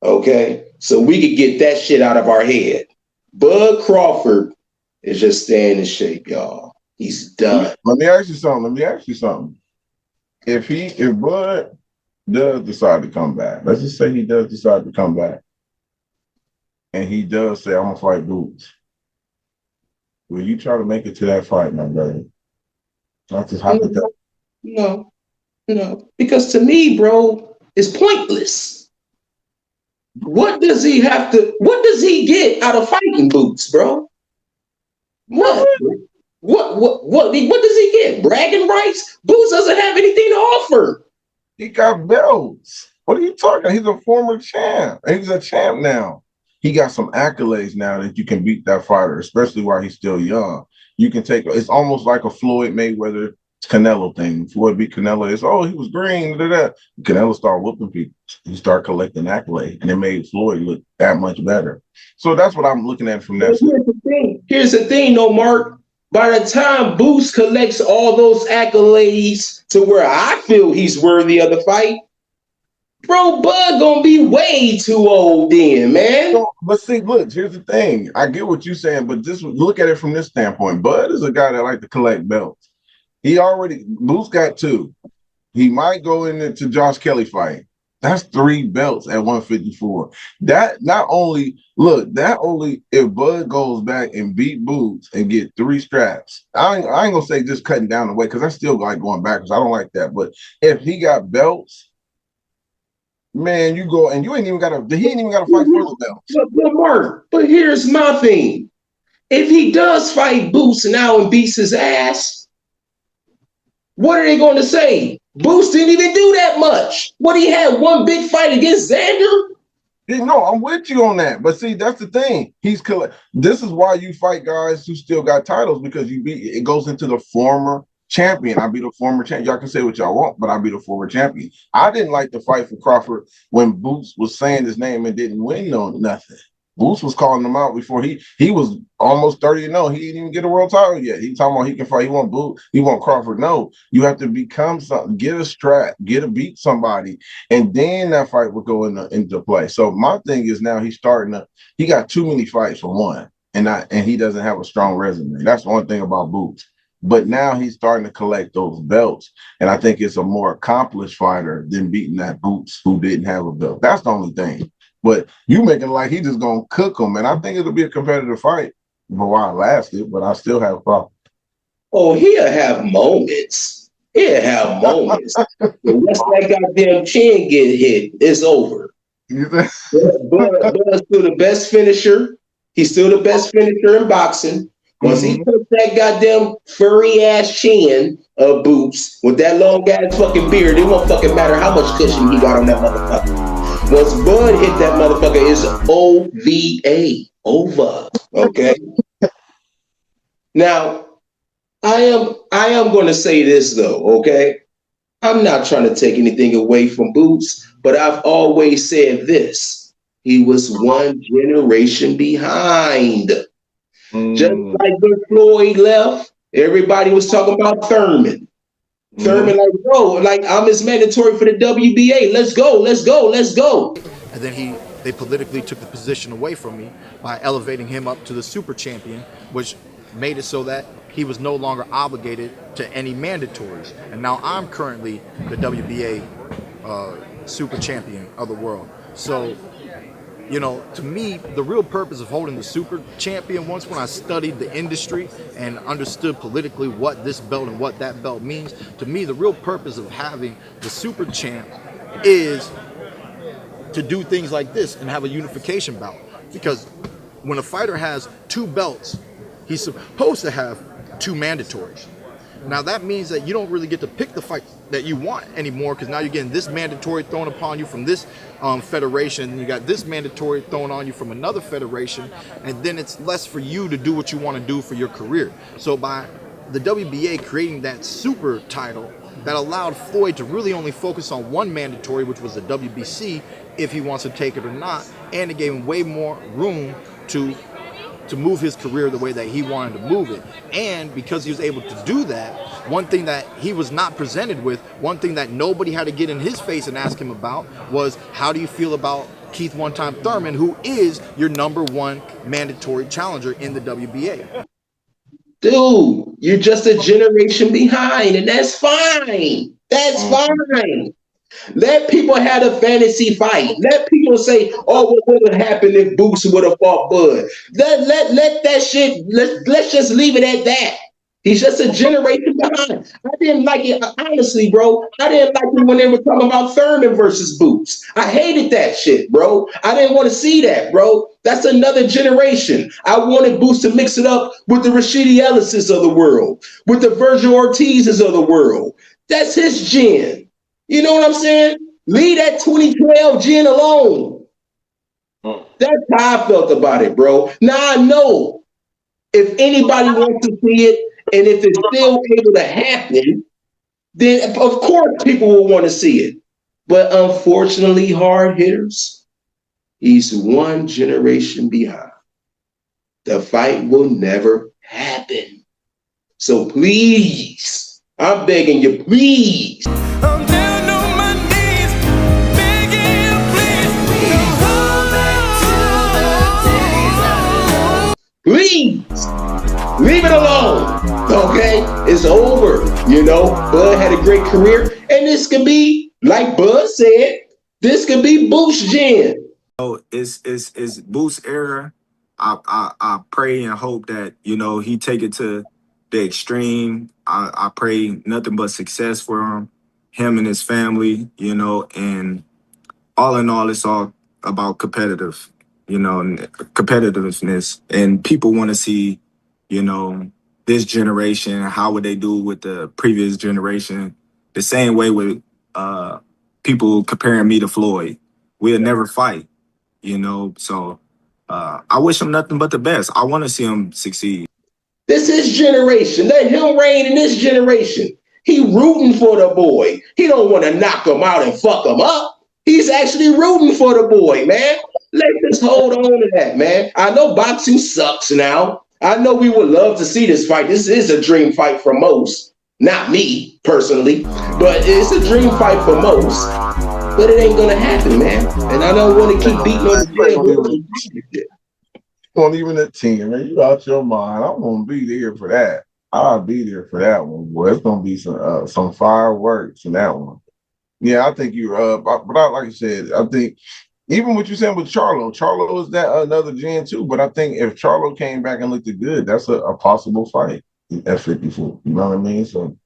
Okay, so we could get that shit out of our head. Bud Crawford is just staying in shape, y'all. He's done. Let me ask you something. If Bud does decide to come back, let's just say he does decide to come back, and he does say, "I'm gonna fight Boots." Will you try to make it to that fight, my brother? Not just hypothetical. No, because to me, bro, it's pointless. What does he get out of fighting Boots, bro? What does he get? Bragging rights? Boots doesn't have anything to offer. He got belts. What are you talking? He's a former champ. He's a champ now. He got some accolades now that you can beat that fighter, especially while he's still young. You can take it's almost like a Floyd Mayweather Canelo thing. Floyd beat Canelo. It's he was green. Canelo started whooping people. He started collecting accolades, and it made Floyd look that much better. So that's what I'm looking at from that. Here's the thing, though, Mark. By the time Boots collects all those accolades to where I feel he's worthy of the fight, bro, Bud gonna be way too old then, man. But see, look, here's the thing. I get what you're saying, but just look at it from this standpoint. Bud is a guy that like to collect belts. Boots got 2. He might go into Josh Kelly fight. That's 3 belts at 154. That only if Bud goes back and beat Boots and get 3 straps. I ain't gonna say just cutting down the weight because I still like going backwards. I don't like that. But if he got belts, man, you go and he ain't even gotta fight for the belts. But Mark, here's my thing. If he does fight Boots now and beats his ass, what are they going to say? Boots didn't even do that much. What, he had one big fight against Xander? No, I'm with you on that. But see, that's the thing. This is why you fight guys who still got titles, because it goes into the former champion. I be the former champion. Y'all can say what y'all want, but I be the former champion. I didn't like the fight for Crawford when Boots was saying his name and didn't win nothing. Boots was calling him out before he was almost 30-0. He didn't even get a world title yet. He talking about he can fight. He want Boots. He want Crawford. No, you have to become something. Get a strap. Beat somebody, and then that fight will go into play. So my thing is now he got too many fights for one, and he doesn't have a strong resume. That's one thing about Boots. But now he's starting to collect those belts, and I think it's a more accomplished fighter than beating that Boots who didn't have a belt. That's the only thing. But you making it like he just gonna cook him, and I think it'll be a competitive fight. But while it lasted, but I still have a problem. Oh, he'll have moments. He'll have moments. But once that goddamn chin get hit, it's over. Bud still the best finisher. He's still the best finisher in boxing. Once he puts that goddamn furry ass chin of Boots with that long ass fucking beard, it won't fucking matter how much cushion he got on that motherfucker. Once Bud hit that motherfucker, it's OVA. Over. Okay. Now, I am going to say this though, okay? I'm not trying to take anything away from Boots, but I've always said this. He was one generation behind. Just like when Floyd left, everybody was talking about Thurman. Thurman, like, bro, like, I'm as mandatory for the WBA. Let's go, let's go, let's go. And then they politically took the position away from me by elevating him up to the super champion, which made it so that he was no longer obligated to any mandatories. And now I'm currently the WBA super champion of the world. So, you know, to me, the real purpose of holding the super champion, once when I studied the industry and understood politically what this belt and what that belt means, to me, the real purpose of having the super champ is to do things like this and have a unification bout. Because when a fighter has two belts, he's supposed to have two mandatories. Now that means that you don't really get to pick the fight that you want anymore, because now you're getting this mandatory thrown upon you from this federation, and you got this mandatory thrown on you from another federation, and then it's less for you to do what you want to do for your career. So by the WBA creating that super title, that allowed Floyd to really only focus on one mandatory, which was the WBC, if he wants to take it or not, and it gave him way more room to move his career the way that he wanted to move it. And because he was able to do that, one thing that he was not presented with, one thing that nobody had to get in his face and ask him about was, how do you feel about Keith One-Time Thurman, who is your #1 mandatory challenger in the WBA? Dude, you're just a generation behind, and that's fine. That's fine. Let people have a fantasy fight. Let people say, "Oh, what would have happened if Boots would have fought Bud?" Let that shit. Let's just leave it at that. He's just a generation behind. I didn't like it, honestly, bro. I didn't like it when they were talking about Thurman versus Boots. I hated that shit, bro. I didn't want to see that, bro. That's another generation. I wanted Boots to mix it up with the Rashidi Ellises of the world, with the Virgil Ortizes of the world. That's his gen. You know what I'm saying? Leave that 2012 gen alone. That's how I felt about it, bro. Now I know if anybody wants to see it, and if it's still able to happen, then of course people will want to see it. But unfortunately, hard hitters, he's one generation behind. The fight will never happen. So please, I'm begging you, please. Please leave it alone. Okay, it's over. You know, Bud had a great career, and this could be, like Bud said, this could be Boost Gen. Oh, it's Boost era. I pray and hope that, you know, he take it to the extreme. I pray nothing but success for him and his family, you know, and all in all, it's all about competitiveness, and people want to see, you know, this generation, how would they do with the previous generation? The same way with people comparing me to Floyd. We'll never fight, you know, so I wish him nothing but the best. I want to see him succeed. This is generation. Let him reign in this generation. He rooting for the boy. He don't want to knock him out and fuck him up. He's actually rooting for the boy, man. Let's just hold on to that, man. I know boxing sucks now. I know we would love to see this fight. This is a dream fight for most. Not me, personally, but it's a dream fight for most. But it ain't gonna happen, man. And I don't want to keep beating on the dead. Don't even a 10, man. You out your mind. I'm gonna be there for that. I'll be there for that one, boy. It's gonna be some fireworks in that one. Yeah, I think you're but like I said, I think even what you said with Charlo is that another gen too. But I think if Charlo came back and looked good, that's a possible fight at 54. You know what I mean? So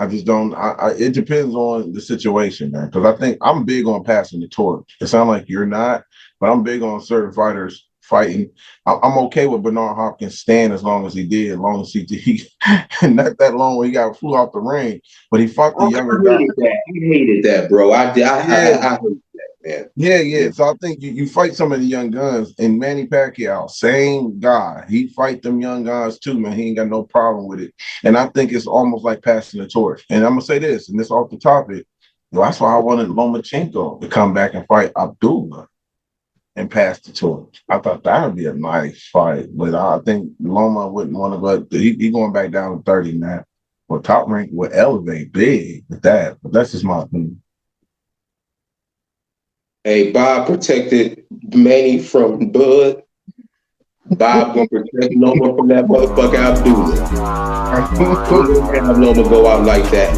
I just don't. It depends on the situation, man. Because I think I'm big on passing the torch. It sounds like you're not, but I'm big on certain fighters fighting. I'm okay with Bernard Hopkins staying as long as he did, as long as he not that long when he got flew out the ring, but he fought the younger guy. I hated that, bro. I hated that, man. Yeah. So I think you fight some of the young guns, and Manny Pacquiao, same guy. He fight them young guys too, man. He ain't got no problem with it. And I think it's almost like passing the torch. And I'm gonna say this, and this off the topic. That's why I wanted Lomachenko to come back and fight Abdullah and pass the torch. I thought that would be a nice fight, but I think Loma wouldn't want to go. He going back down to 30 now. Well, Top Rank would elevate big with that, but that's just my opinion. Hey, Bob protected Manny from Bud. Bob gonna protect Loma from that motherfucker Abdullah. Have Loma go out like that.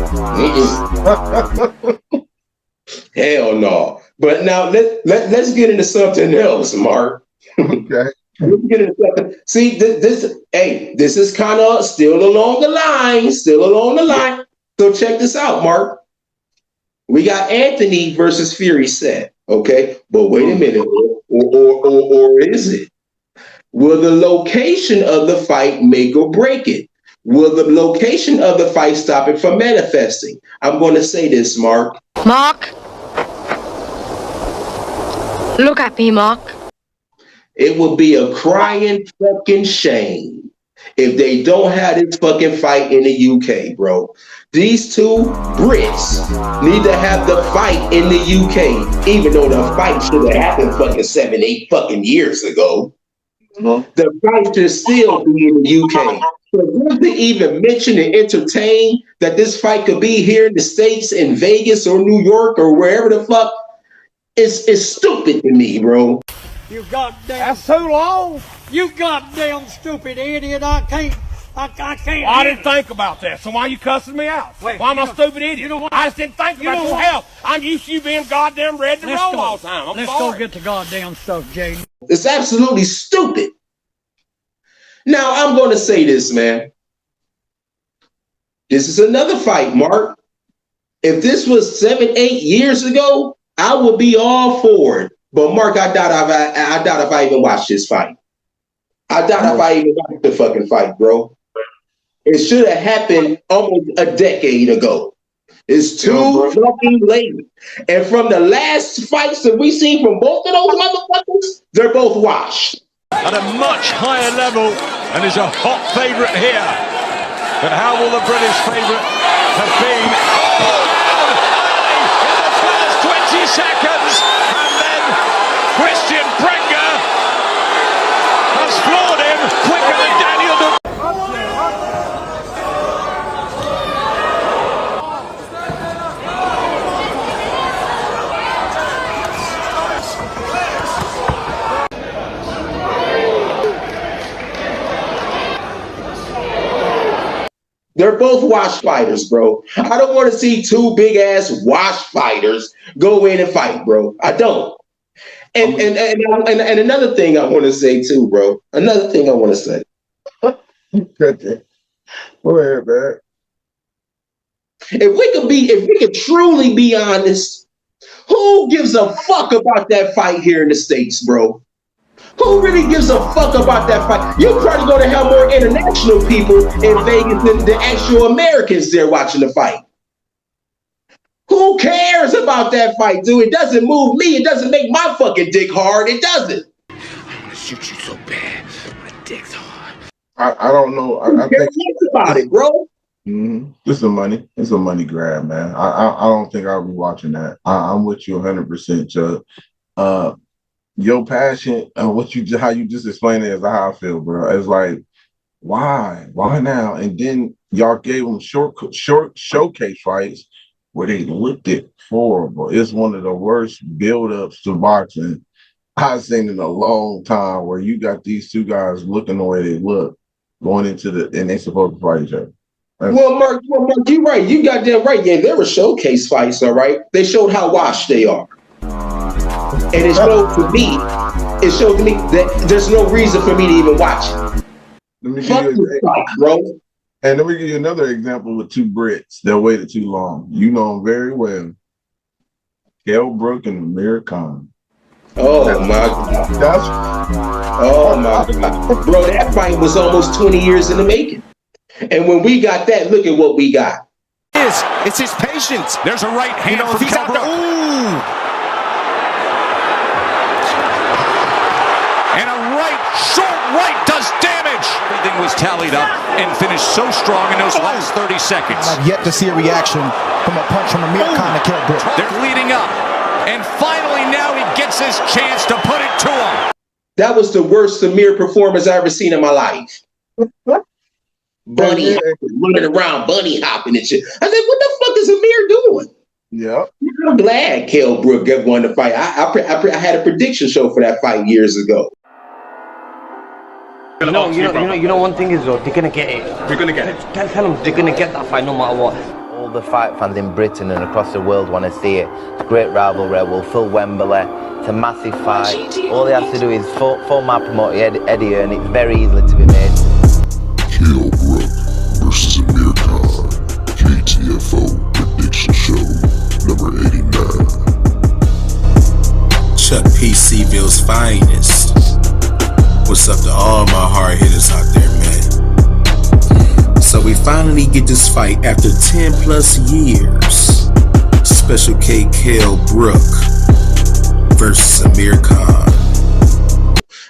Hell no. But now let's get into something else, Mark. Okay. Let's get into something. See, this is kind of still along the line. So check this out, Mark. We got Anthony versus Fury set, okay? But wait a minute, or is it? Will the location of the fight make or break it? Will the location of the fight stop it from manifesting? I'm going to say this, Mark. Mark. Look at me, Mark. It would be a crying fucking shame if they don't have this fucking fight in the UK, bro. These two Brits need to have the fight in the UK, even though the fight should have happened fucking 7-8 fucking years ago. The fight should still be in the UK. So just to even mention and entertain that this fight could be here in the States, in Vegas or New York or wherever the fuck, it's stupid to me, bro. You goddamn. That's too long. You goddamn stupid idiot. I can't. Well, I didn't think about that. So why are you cussing me out? Why am I a stupid idiot? I just didn't think about your health. I'm used to you being goddamn ready to roll all the time. Let's go get the goddamn stuff, Jaden. It's absolutely stupid. Now, I'm going to say this, man. This is another fight, Mark. If this was 7-8 years ago, I would be all for it. But Mark, I doubt if I even watched this fight. I doubt if I even watched the fucking fight, bro. It should have happened almost a decade ago. It's too fucking late. And from the last fights that we've seen from both of those motherfuckers, they're both washed. At a much higher level, and is a hot favourite here. But how will the British favourite have been? In the first 20 seconds, and then Christian Prenga has floored him quicker than Daniel. They're both wash fighters, bro. I don't want to see two big ass wash fighters go in and fight, bro. I don't. And another thing I want to say too, bro. Another thing I want to say. Go ahead, man. If we could truly be honest, who gives a fuck about that fight here in the States, bro? Who really gives a fuck about that fight? You're probably going to have more international people in Vegas than the actual Americans there watching the fight. Who cares about that fight, dude? It doesn't move me. It doesn't make my fucking dick hard. It doesn't. I want to shoot you so bad. My dick's hard. I don't know. I think about it, bro. It's a money. It's a money grab, man. I don't think I'll be watching that. I'm with you 100%, Chuck. Your passion and how you just explained it is how I feel, bro. It's like, why now? And then y'all gave them short showcase fights where they looked it horrible. It's one of the worst build-ups to boxing I've seen in a long time, where you got these two guys looking the way they look going into and they supposed to fight each other. Well, Mark, you're right. You got that right. Yeah, there were showcase fights, all right? They showed how washed they are. And it showed to me that there's no reason for me to even watch it. Let me Fuck this fight, bro. And let me give you another example with two Brits that waited too long. You know them very well. Kell Brook and Amir Khan. Oh my God. Oh my God. Bro, that fight was almost 20 years in the making. And when we got that, look at what we got. It's his patience. There's a right hand from Kell Brook. And a right, short right does damage. Everything was tallied up and finished so strong in those last 30 seconds. I've yet to see a reaction from a punch from Amir Khan to Kell Brook. They're leading up. And finally now he gets his chance to put it to him. That was the worst Samir performance I ever seen in my life. Bunny running around, bunny hopping and shit. I said, what the fuck is Amir doing? Yeah. I'm glad Kell Brook won the fight. I had a prediction show for that fight years ago. You know, one thing is though, they're gonna get it. They're gonna get it. Tell them they're gonna get that fight no matter what. All the fight fans in Britain and across the world want to see it. It's a great rivalry. We'll fill Wembley. It's a massive fight. All they have to do is phone my promoter Eddie, and it's very easily to be made. Kell Brook versus Amir Khan. KTFO prediction show number 89. Chuck P. C-Ville's finest. What's up to all my hard hitters out there, man? So we finally get this fight after 10 plus years. Special K Kell Brook versus Amir Khan.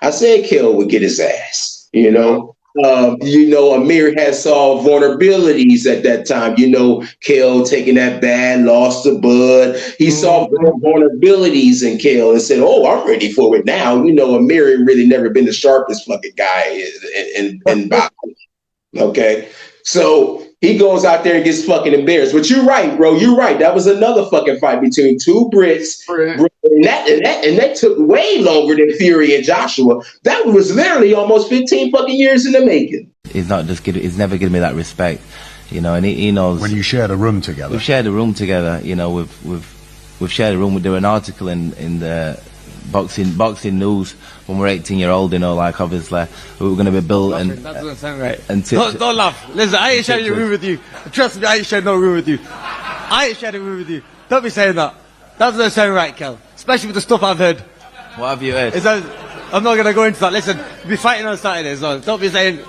I said Kell would get his ass, you know. Amir had saw vulnerabilities at that time. Kell taking that bad loss to Bud. He saw vulnerabilities in Kell and said, "Oh, I'm ready for it now." Amir had really never been the sharpest fucking guy in boxing. Okay, so he goes out there and gets fucking embarrassed. But you're right, bro. You're right. That was another fucking fight between two Brits. And that took way longer than Fury and Joshua. That was literally almost 15 fucking years in the making. He's not just good. He's never given me that respect, and he knows. When you shared a room together. We've shared a room together. We've shared a room. There was an article in the boxing news when we're 18-year-old. Obviously we were going to be built and. That doesn't sound right. And don't laugh. Listen, I ain't sharing a room with you. Trust me, I ain't sharing no room with you. I ain't sharing a room with you. Don't be saying that. That doesn't sound right, Kell. Especially with the stuff I've heard. What have you heard? I'm not going to go into that. Listen, we'll be fighting on Saturday as well. Don't be saying...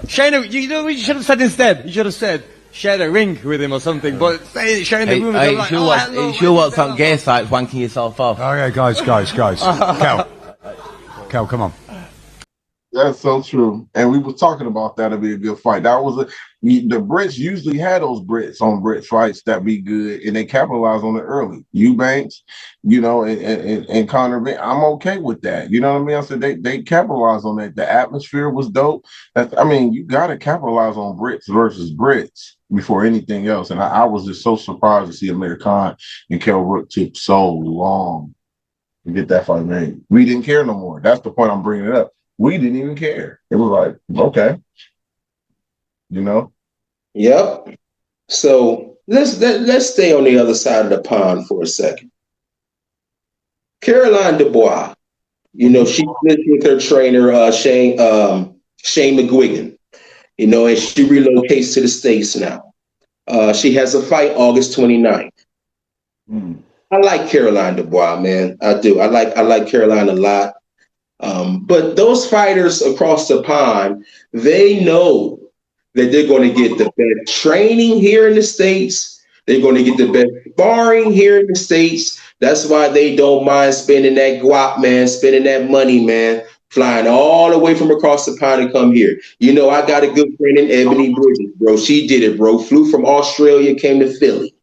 Shane, you know what you should have said instead? You should have said, share a ring with him or something. But sharing the room with him like, you sure what's on gay sites wanking yourself off? Oh, yeah, guys. Kell, come on. That's so true. And we were talking about that'll be a good fight. The Brits usually had those Brits on Brit fights that be good, and they capitalize on it early. Eubanks, and Conor. I'm okay with that. You know what I mean? I said they capitalize on that. The atmosphere was dope. You got to capitalize on Brits versus Brits before anything else. And I was just so surprised to see Amir Khan and Kell Brook took so long to get that fight made. We didn't care no more. That's the point I'm bringing it up. We didn't even care. It was like, okay. Yep. So let's stay on the other side of the pond for a second. Caroline Dubois, she lives with her trainer, Shane McGuigan, and she relocates to the States now. She has a fight August 29th. I like Caroline Dubois, man. I do. I like Caroline a lot. But those fighters across the pond, they know that they're going to get the best training here in the States. They're going to get the best sparring here in the States. That's why they don't mind spending that guap, man, spending that money, man, flying all the way from across the pond to come here. I got a good friend in Ebony Bridges, bro. She did it, bro. Flew from Australia, came to Philly.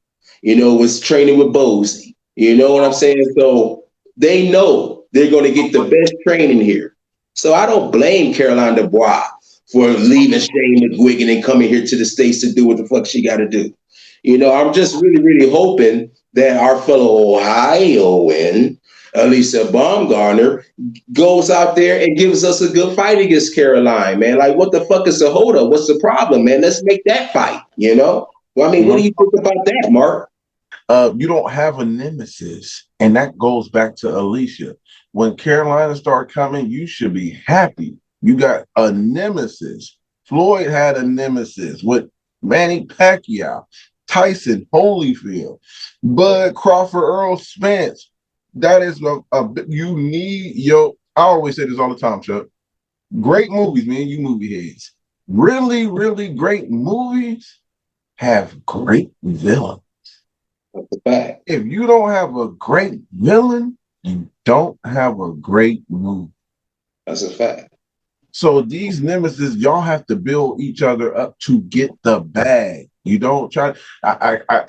Was training with Bozy. You know what I'm saying? So they know they're going to get the best training here. So I don't blame Caroline Dubois for leaving Shane McGuigan and coming here to the States to do what the fuck she got to do. I'm just really, really hoping that our fellow Ohioan, Alicia Baumgartner, goes out there and gives us a good fight against Caroline, man. Like, what the fuck is the holdup? What's the problem, man? Let's make that fight, Well, what do you think about that, Mark? You don't have a nemesis, and that goes back to Alicia. When Carolina start coming, you should be happy. You got a nemesis Floyd had a nemesis with Manny Pacquiao, Tyson Holyfield, Bud Crawford, Errol Spence. That is you need your. I always say this all the time, Chuck. Great movies, man. You movie heads. Really, really great movies have great villains. That's a fact. If you don't have a great villain, you don't have a great movie. That's a fact. So these nemesis, y'all have to build each other up to get the bag. You don't try.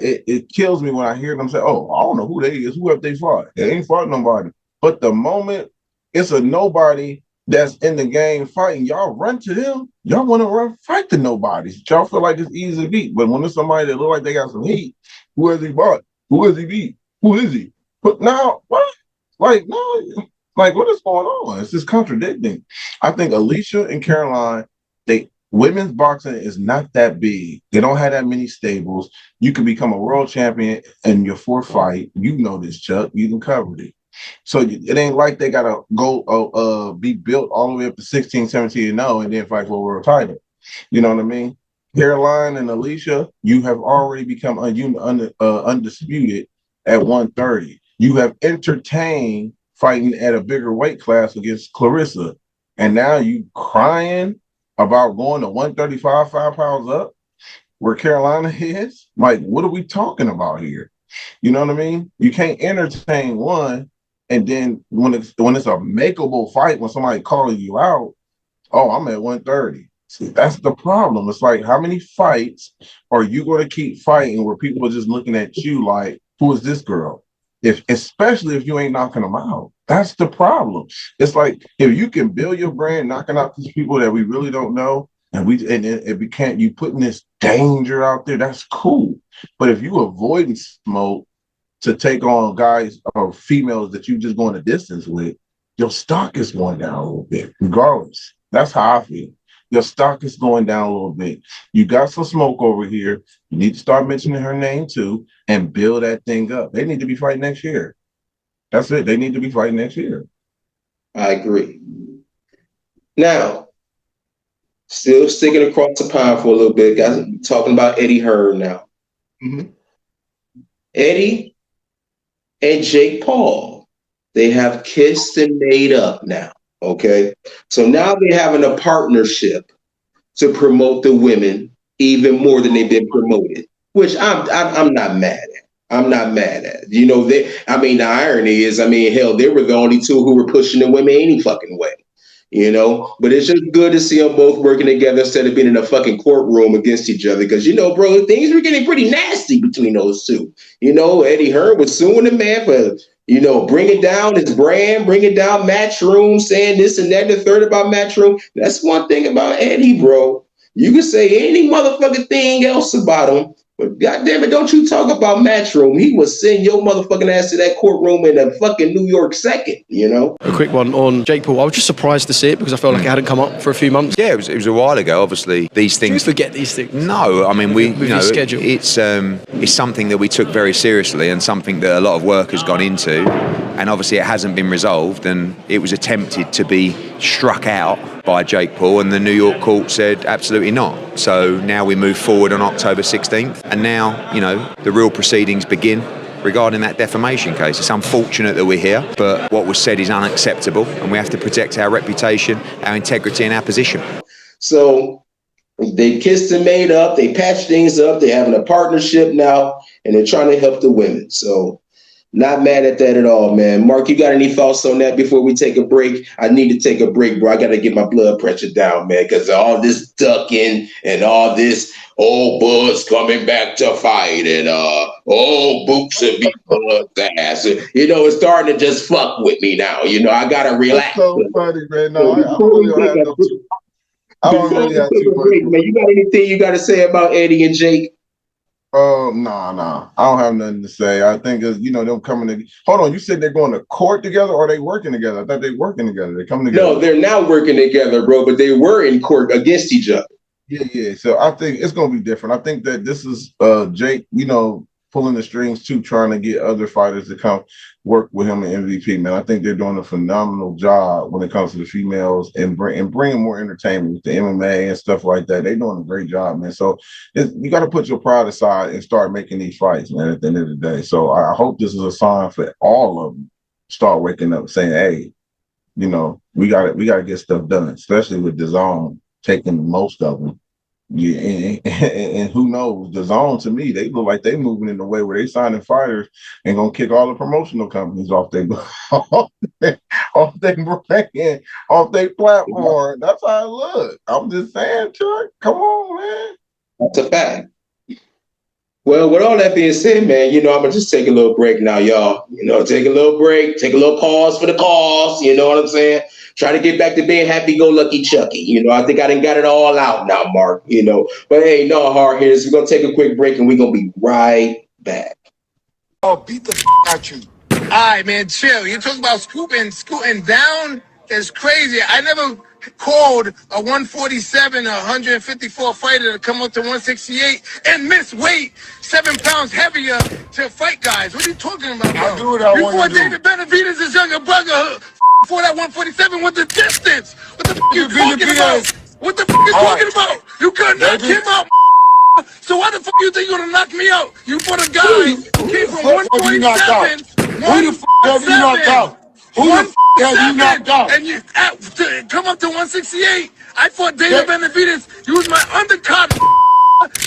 It kills me when I hear them say, "Oh, I don't know who they is. Who have they fought? They ain't fought nobody." But the moment it's a nobody that's in the game fighting, y'all run to them. Y'all want to run fight the nobodies. Y'all feel like it's easy to beat. But when it's somebody that look like they got some heat, who has he bought? Who has he beat? Who is he? But now what? Like no. Like, what is going on? It's just contradicting. I think Alicia and Caroline, women's boxing is not that big. They don't have that many stables. You can become a world champion in your fourth fight. You know this, Chuck. You can cover it. So it ain't like they got to go be built all the way up to 16, 17, and 0 and then fight for a world title. You know what I mean? Caroline and Alicia, you have already become undisputed at 130. You have entertained fighting at a bigger weight class against Clarissa. And now you crying about going to 135, 5 pounds up where Carolina is? Like, what are we talking about here? You know what I mean? You can't entertain one, and then when it's a makeable fight, when somebody calling you out, oh, I'm at 130. See, that's the problem. It's like, how many fights are you going to keep fighting where people are just looking at you like, who is this girl? Especially if you ain't knocking them out. That's the problem. It's like, if you can build your brand, knocking out these people that we really don't know, and you putting this danger out there, that's cool. But if you avoiding smoke to take on guys or females that you just going a distance with, your stock is going down a little bit, regardless. That's how I feel. Your stock is going down a little bit. You got some smoke over here. You need to start mentioning her name too and build that thing up. They need to be fighting next year. That's it. They need to be fighting next year. I agree. Now, still sticking across the pond for a little bit, guys. Talking about Eddie Hearn now. Mm-hmm. Eddie and Jake Paul, they have kissed and made up now. Okay, so now they're having a partnership to promote the women even more than they've been promoted, which I'm not mad at. I'm not mad at. You know, the irony is, hell, they were the only two who were pushing the women any fucking way. You know, but it's just good to see them both working together instead of being in a fucking courtroom against each other. Because, you know, bro, things were getting pretty nasty between those two. You know, Eddie Hearn was suing the man for, you know, bringing down his brand, bringing down Matchroom, saying this and that and the third about Matchroom. That's one thing about Eddie, bro. You can say any motherfucking thing else about him, but goddamn it, don't you talk about Matchroom. He was sending your motherfucking ass to that courtroom in a fucking New York second, you know? A quick one on Jake Paul. I was just surprised to see it because I felt like it hadn't come up for a few months. Yeah, it was a while ago. Obviously, these things. Do you forget these things? No, I mean with your schedule. It's something that we took very seriously and something that a lot of work has gone into, and obviously it hasn't been resolved, and it was attempted to be struck out by Jake Paul, and the New York court said absolutely not. So now we move forward on October 16th, and now, you know, the real proceedings begin regarding that defamation case. It's unfortunate that we're here, but what was said is unacceptable, and we have to protect our reputation, our integrity, and our position. So they kissed and made up, they patched things up, they're having a partnership now, and they're trying to help the women. So not mad at that at all, man. Mark, you got any thoughts on that before we take a break? I need to take a break, bro. I got to get my blood pressure down, man, because all this ducking and all this, Bud's coming back to fight, and Boots will be Bud's ass. You know, it's starting to just fuck with me now. You know, I got to relax. That's so funny, man. No, I don't really have too much. Man, you got anything you got to say about Eddie and Jake? Nah. I don't have nothing to say. I think it's, you know, them coming to. Hold on, you said they're going to court together, or are they working together? I thought they were working together. They're coming together. No, they're now working together, bro. But they were in court against each other. Yeah. So I think it's gonna be different. I think that this is Jake. You know, pulling the strings too, trying to get other fighters to come work with him in MVP, man. I think they're doing a phenomenal job when it comes to the females and bringing more entertainment with the MMA and stuff like that. They're doing a great job, man. So you got to put your pride aside and start making these fights, man, at the end of the day. So I hope this is a sign for all of them. Start waking up saying, hey, you know, we got to get stuff done, especially with DAZN taking most of them. Yeah, and who knows? DAZN, to me, they look like they moving in the way where they signing fighters and gonna kick all the promotional companies off their brand, off their platform. That's how it look. I'm just saying, Chuck. Come on, man. That's a fact. Well, with all that being said, man, you know, I'm going to just take a little break now, y'all. You know, take a little break, take a little pause for the cause. You know what I'm saying? Try to get back to being happy-go-lucky Chucky. You know, I think I done got it all out now, Mark, you know. But, hey, no hard hitters. We're going to take a quick break, and we're going to be right back. Oh, beat the out you. All right, man, chill. You're talking about scooting down? It's crazy. I never called a 147, 154 fighter to come up to 168 and miss weight 7 pounds heavier to fight guys. What are you talking about, bro? I do what I want to fought do. David Benavidez, his younger brother, for that 147 with the distance. What the f*** you talking about? What the f*** you talking about? You couldn't knock him out. So why the f*** you think you're gonna knock me out? You fought a guy who came from 147. Who the f*** have you knocked out? Who the f*** have you knocked out? And you come up to 168. I fought David Benavidez. You was my undercard.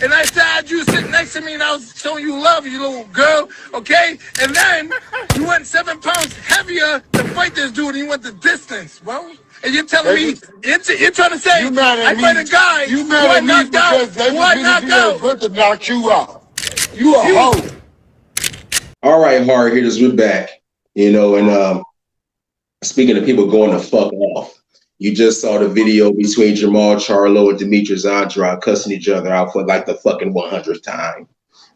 And I had you sitting next to me and I was showing you love, you little girl, okay? And then you went 7 pounds heavier to fight this dude and you went the distance, bro. And you're telling me, you're trying to say, I fight a guy who I knocked out, who I knocked out. To knock you out. You a hoe. All right, hard hitters, we're back. You know, and speaking of people going the fuck off, you just saw the video between Jamal Charlo and Demetrius Andrade cussing each other out for like the fucking 100th time.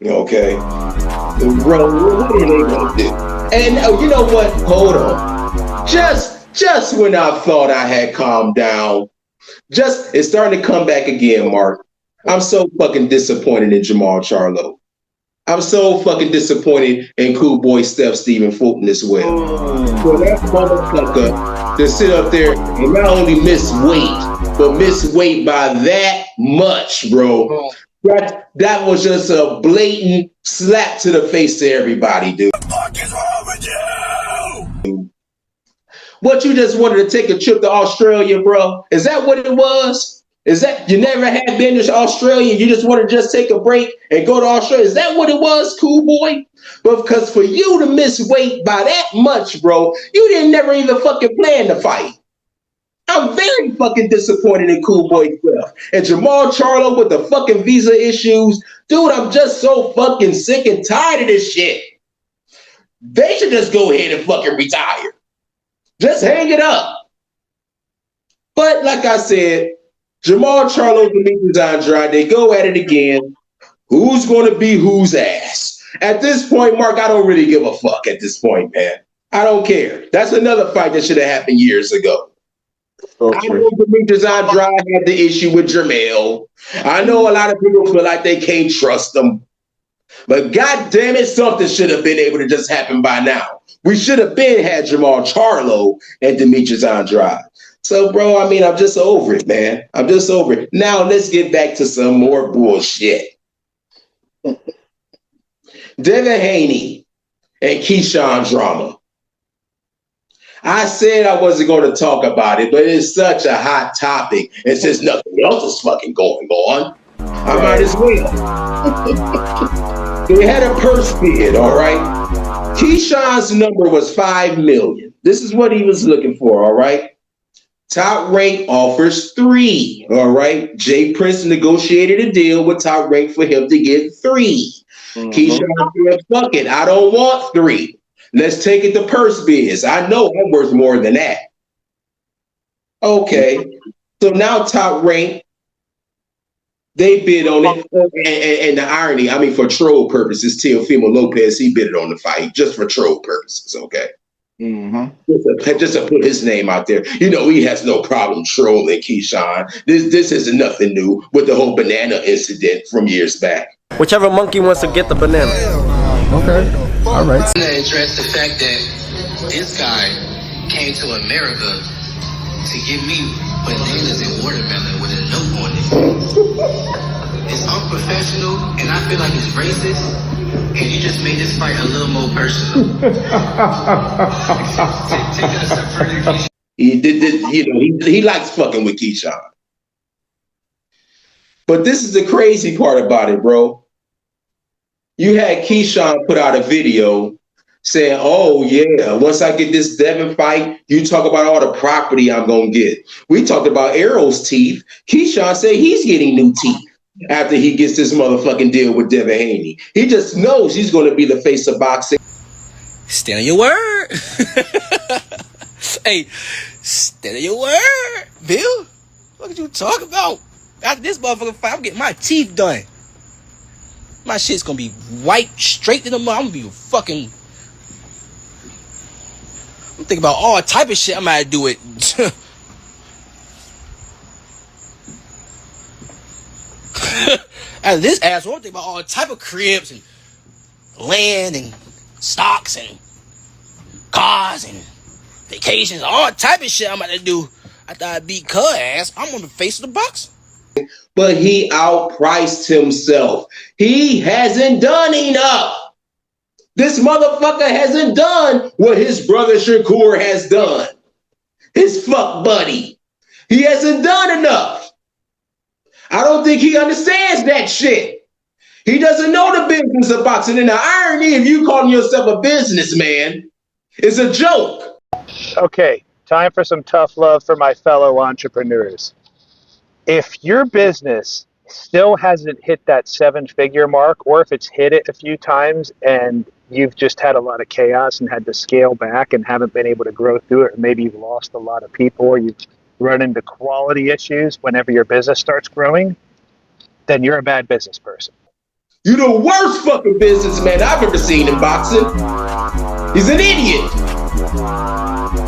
Okay? Bro, what are they gonna do? And you know what? Hold on. Just when I thought I had calmed down, it's starting to come back again, Mark. I'm so fucking disappointed in Jamal Charlo. I'm so fucking disappointed in cool boy Steph Stephen Fulton as well. So that motherfucker to sit up there and not only miss weight, but miss weight by that much, bro. That was just a blatant slap to the face to everybody, dude. What the fuck is wrong with you? What, you just wanted to take a trip to Australia, bro? Is that what it was? Is that you never had been to Australia? You just want to just take a break and go to Australia? Is that what it was, cool boy? But because for you to miss weight by that much, bro, you didn't never even fucking plan to fight. I'm very fucking disappointed in cool boy stuff. And Jamal Charlo with the fucking visa issues. Dude, I'm just so fucking sick and tired of this shit. They should just go ahead and fucking retire. Just hang it up. But like I said, Jamal Charlo and Demetrius Andrade, they go at it again. Who's going to be whose ass? At this point, Mark, I don't really give a fuck at this point, man. I don't care. That's another fight that should have happened years ago. I know Demetrius Andrade had the issue with Jermell. I know a lot of people feel like they can't trust him. But God damn it, something should have been able to just happen by now. We should have had Jamal Charlo and Demetrius Andrade. So, bro, I mean, I'm just over it, man. I'm just over it. Now, let's get back to some more bullshit. Devin Haney and Keyshawn drama. I said I wasn't going to talk about it, but it's such a hot topic. And since nothing else is fucking going on, I might as well. They had a purse bid, all right? Keyshawn's number was $5 million. This is what he was looking for, all right? Top Rank offers $3 million, all right? Jay Prince negotiated a deal with Top Rank for him to get $3 million. Keyshawn said, fuck it, I don't want $3 million. Let's take it to purse bids. I know I'm worth more than that. Okay. So now Top Rank, they bid on it. And the irony, I mean, for troll purposes, Teofimo Lopez, he bid on the fight just for troll purposes, okay? Just to put his name out there. You know, he has no problem trolling Keyshawn. This is nothing new with the whole banana incident from years back. Whichever monkey wants to get the banana. Okay. All right. I'm gonna address the fact that this guy came to America to give me bananas and watermelon with a note on it. It's unprofessional, and I feel like it's racist. And you just made this fight a little more personal. Take that a step further. He likes fucking with Keyshawn. But this is the crazy part about it, bro. You had Keyshawn put out a video saying, oh, yeah, once I get this Devin fight, you talk about all the property I'm going to get. We talked about Errol's teeth. Keyshawn said he's getting new teeth after he gets this motherfucking deal with Devin Haney. He just knows he's going to be the face of boxing. Stand on your word. Hey, stand on your word, Bill. What you talking about? After this motherfucking fight, I'm getting my teeth done. My shit's gonna be white, straight to the mud. I'm gonna be fucking. I'm thinking about all type of shit I might do it. After this asshole, I'm thinking about all type of cribs and land and stocks and cars and vacations, all type of shit I'm about to do. After I beat Cuz ass, I'm on the face of the box. But he outpriced himself. He hasn't done enough. This motherfucker hasn't done what his brother Shakur has done. His fuck buddy. He hasn't done enough. I don't think he understands that shit. He doesn't know the business of boxing. And the irony of you calling yourself a businessman is a joke. Okay, time for some tough love for my fellow entrepreneurs. If your business still hasn't hit that 7-figure mark, or if it's hit it a few times and you've just had a lot of chaos and had to scale back and haven't been able to grow through it, or maybe you've lost a lot of people, or you've run into quality issues whenever your business starts growing, then you're a bad business person. You're the worst fucking businessman I've ever seen in boxing. He's an idiot.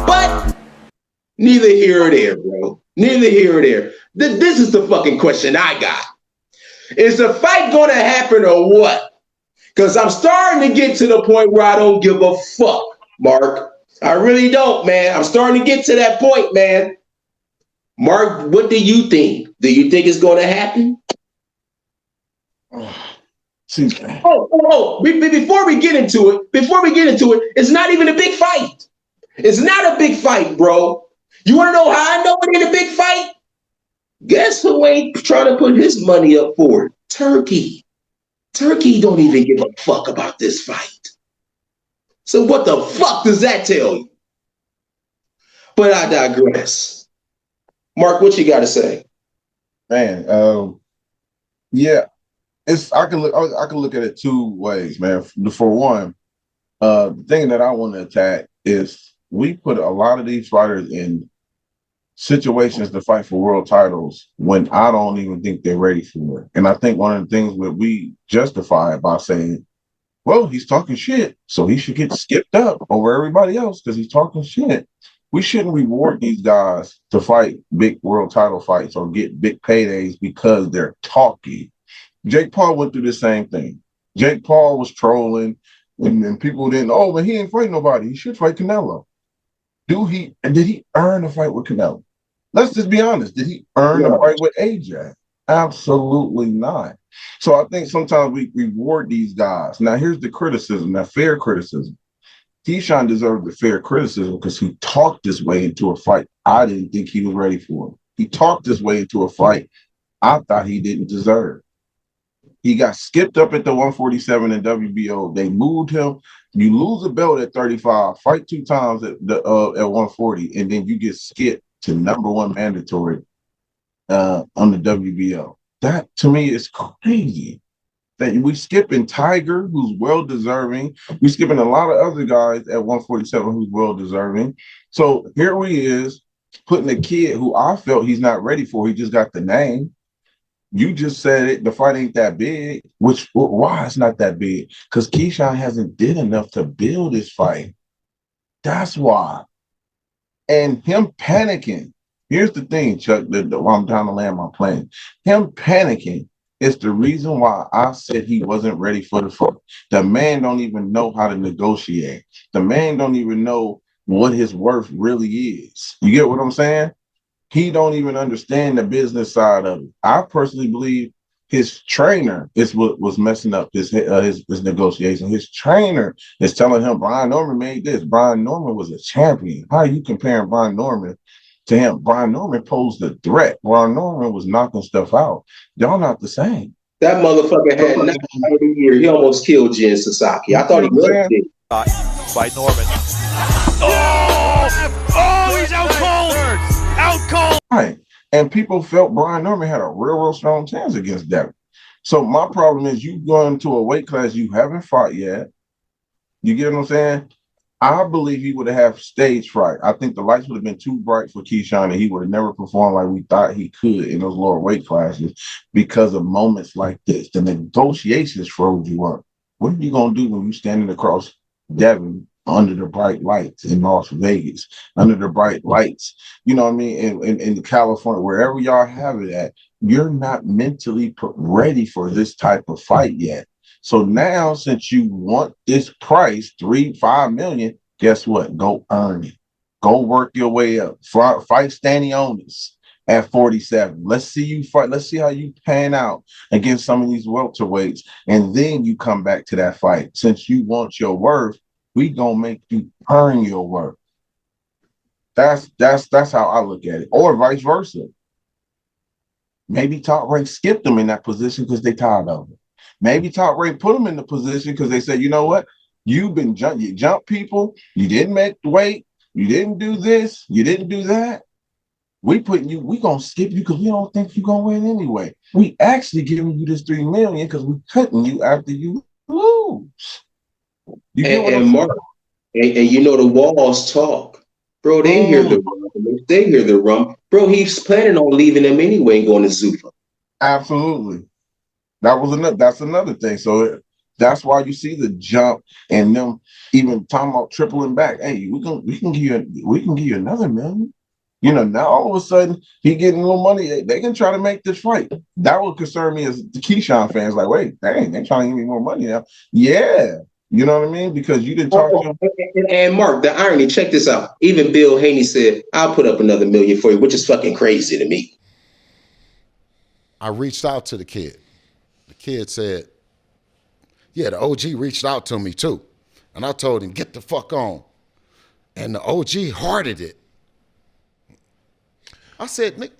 But neither here or there, bro. Neither here or there. This is the fucking question I got. Is the fight going to happen or what? Because I'm starting to get to the point where I don't give a fuck, Mark. I really don't, man. I'm starting to get to that point, man. Mark, what do you think? Do you think it's going to happen? Before we get into it, it's not even a big fight. It's not a big fight, bro. You want to know how I know it ain't a big fight? Guess who ain't trying to put his money up for it? Turkey. Turkey don't even give a fuck about this fight. So what the fuck does that tell you? But I digress. Mark, what you got to say? Man, yeah, I can look at it two ways, man. For one, the thing that I want to attack is we put a lot of these fighters in situations to fight for world titles when I don't even think they're ready for it. And I think one of the things that we justify it by saying, well, he's talking shit, so he should get skipped up over everybody else because he's talking shit. We shouldn't reward these guys to fight big world title fights or get big paydays because they're talking. Jake Paul went through the same thing. Jake Paul was trolling, and people didn't, but he ain't fight nobody. He should fight Canelo. Did he earn a fight with Canelo? Let's just be honest. Did he earn a fight with AJ? Absolutely not. So I think sometimes we reward these guys. Now, here's the criticism, that fair criticism. Keyshawn deserved the fair criticism because he talked his way into a fight I didn't think he was ready for. He talked his way into a fight I thought he didn't deserve. He got skipped up at the 147 in WBO. They moved him. You lose a belt at 35, fight 2 times at 140, and then you get skipped to #1 mandatory on the WBO. That, to me, is crazy. That we skipping Tiger, who's well-deserving. We skipping a lot of other guys at 147 who's well-deserving. So here he is putting a kid who I felt he's not ready for. He just got the name. You just said it. The fight ain't that big. Why it's not that big? Because Keyshawn hasn't did enough to build this fight. That's why. And him panicking. Here's the thing, Chuck, while I'm trying to land my plane. Him panicking It's the reason why I said he wasn't ready for the fight. The man don't even know how to negotiate. The man don't even know what his worth really is. You get what I'm saying? He don't even understand the business side of it. I personally believe his trainer is what was messing up his negotiation. His trainer is telling him Brian Norman made this. Brian Norman was a champion. How are you comparing Brian Norman to him? Brian Norman posed a threat. Brian Norman was knocking stuff out. Y'all not the same. That motherfucker had 9 out of the year. He almost killed Jin Sasaki. I thought he was dead. By Norman. Oh, he's out cold. Out cold. Right. And people felt Brian Norman had a real strong chance against Devin. So my problem is you going to a weight class you haven't fought yet. You get what I'm saying? I believe he would have stage fright. I think the lights would have been too bright for Keyshawn and he would have never performed like we thought he could in those lower weight classes because of moments like this. The negotiations froze you up. What are you going to do when you're standing across Devin under the bright lights in Las Vegas, under the bright lights, you know what I mean, in California, wherever y'all have it at, you're not mentally ready for this type of fight yet. So now, since you want this price, 3-5 million, guess what? Go earn it. Go work your way up. Fight Stanionis at 47. Let's see you fight. Let's see how you pan out against some of these welterweights. And then you come back to that fight. Since you want your worth, we gonna make you earn your worth. That's how I look at it. Or vice versa. Maybe Top Rank skipped them in that position because they tired of it. Maybe Top Rank put them in the position because they said, you know what? You've been you jump people, you didn't make weight, you didn't do this, you didn't do that. We gonna skip you because we don't think you're gonna win anyway. We actually giving you this 3 million because we cutting you after you lose. You get what I'm Mark, and you know the walls talk, bro. They hear the rum. They hear the rum, bro. He's planning on leaving them anyway and going to Zuffa. Absolutely, that's another thing. So that's why you see the jump and them even talking about tripling back. Hey, we can give you another million. You know, now all of a sudden he getting a little money. They can try to make this fight. That would concern me as the Keyshawn fans. Like, wait, dang, they trying to give me more money now. Yeah. You know what I mean? Because you didn't talk to him. And Mark, the irony, check this out. Even Bill Haney said, I'll put up another million for you, which is fucking crazy to me. I reached out to the kid. The kid said, yeah, the OG reached out to me too. And I told him, get the fuck on. And the OG hearted it. I said, Nick,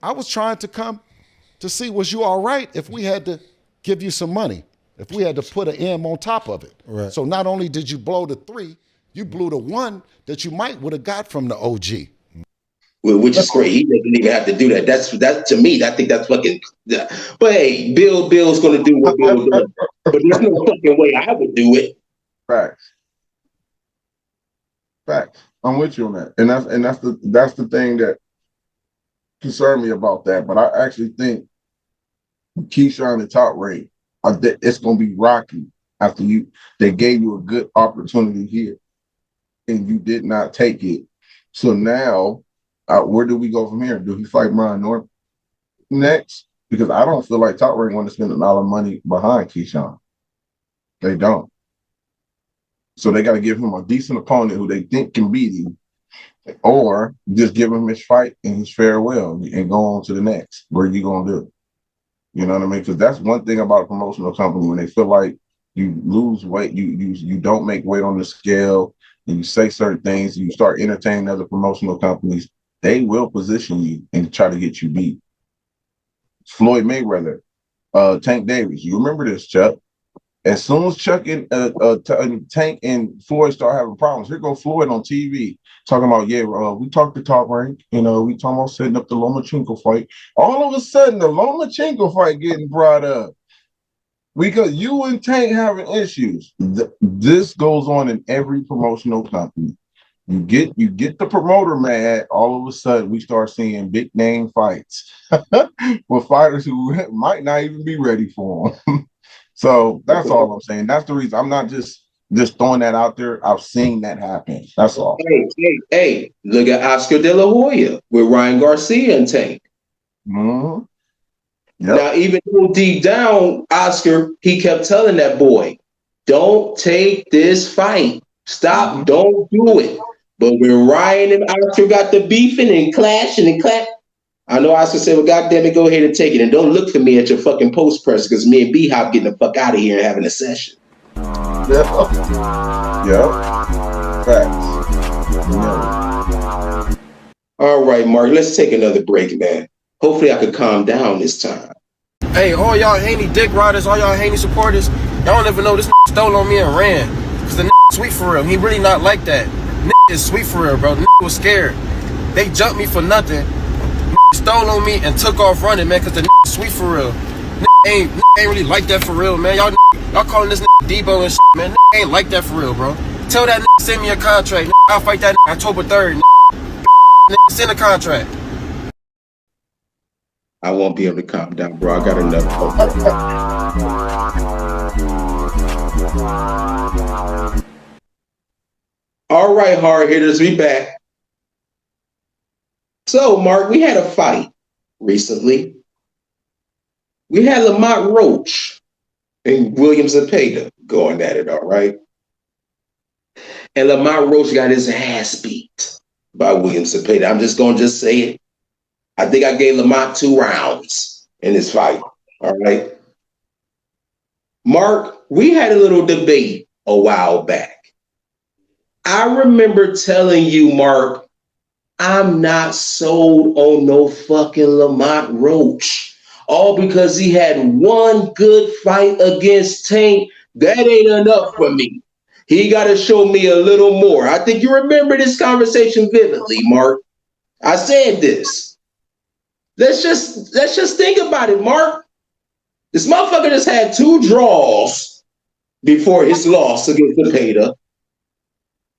I was trying to come to see, was you all right if we had to give you some money? If we had to put an M on top of it. Right. So not only did you blow the 3, you blew the 1 that you might would have got from the OG. Well, which is great. He doesn't even have to do that. That's to me, I think that's fucking. But hey, Bill's going to do what Bill does. But there's no fucking way I would do it. Facts. I'm with you on that, and that's the thing that concerned me about that. But I actually think Keyshawn and Top Rank, it's going to be rocky after they gave you a good opportunity here and you did not take it. So now, where do we go from here? Do he fight Brian Norman next? Because I don't feel like Top Rank want to spend a lot of money behind Keyshawn. They don't. So they got to give him a decent opponent who they think can beat him, or just give him his fight and his farewell and go on to the next. What are you going to do? You know what I mean? Because that's one thing about a promotional company. When they feel like you lose weight, you don't make weight on the scale, and you say certain things, and you start entertaining other promotional companies, they will position you and try to get you beat. Floyd Mayweather, Tank Davis. You remember this, Chuck? As soon as Chuck and Tank and Floyd start having problems, here goes Floyd on TV talking about, we talked to Top Rank, we talking about setting up the Lomachenko fight. All of a sudden, the Lomachenko fight getting brought up because you and Tank having issues. This goes on in every promotional company. You get the promoter mad, all of a sudden we start seeing big name fights with fighters who might not even be ready for them. So that's all I'm saying. That's the reason. I'm not just throwing that out there. I've seen that happen. That's all. Hey, look at Oscar De La Hoya with Ryan Garcia and Tank. Mm-hmm. Now, even though deep down, Oscar, he kept telling that boy, don't take this fight. Stop, don't do it. But when Ryan and Oscar got the beefing and clashing and clash, I know Oscar said, well, goddamn it, go ahead and take it. And don't look for me at your fucking post press because me and B-Hop getting the fuck out of here and having a session. Facts. All right, Mark, let's take another break, man. Hopefully I could calm down this time. Hey, all y'all Haney dick riders, all y'all Haney supporters, y'all don't even know this stole on me and ran. Cause the sweet for real. He really not like that. Is sweet for real, bro. The was scared. They jumped me for nothing. Stole on me and took off running, man, cause the sweet for real. Ain't really like that for real, man. Y'all calling this Debo and shit, man. Ain't like that for real, bro. Tell that send me a contract. I'll fight that October 3rd. Send a contract. I won't be able to calm down, bro. I got enough. All right, hard hitters, we back. So, Mark, we had a fight recently. We had Lamont Roach and William Zepeda going at it, all right? And Lamont Roach got his ass beat by William Zepeda. I'm just going to say it. I think I gave Lamont 2 rounds in this fight, all right? Mark, we had a little debate a while back. I remember telling you, Mark, I'm not sold on no fucking Lamont Roach. All because he had one good fight against Tank. That ain't enough for me. He got to show me a little more. I think you remember this conversation vividly, Mark. I said this. Let's just think about it, Mark. This motherfucker just had 2 draws before his loss against Zepeda.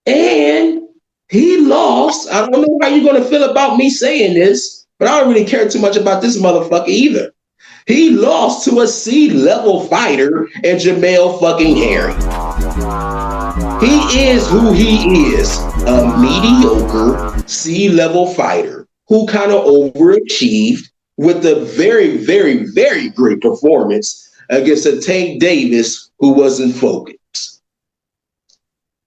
And he lost. I don't know how you're going to feel about me saying this, but I don't really care too much about this motherfucker either. He lost to a C-level fighter and Jamel fucking Herring. He is who he is, a mediocre C-level fighter who kind of overachieved with a very, very, very great performance against a Tank Davis who wasn't focused.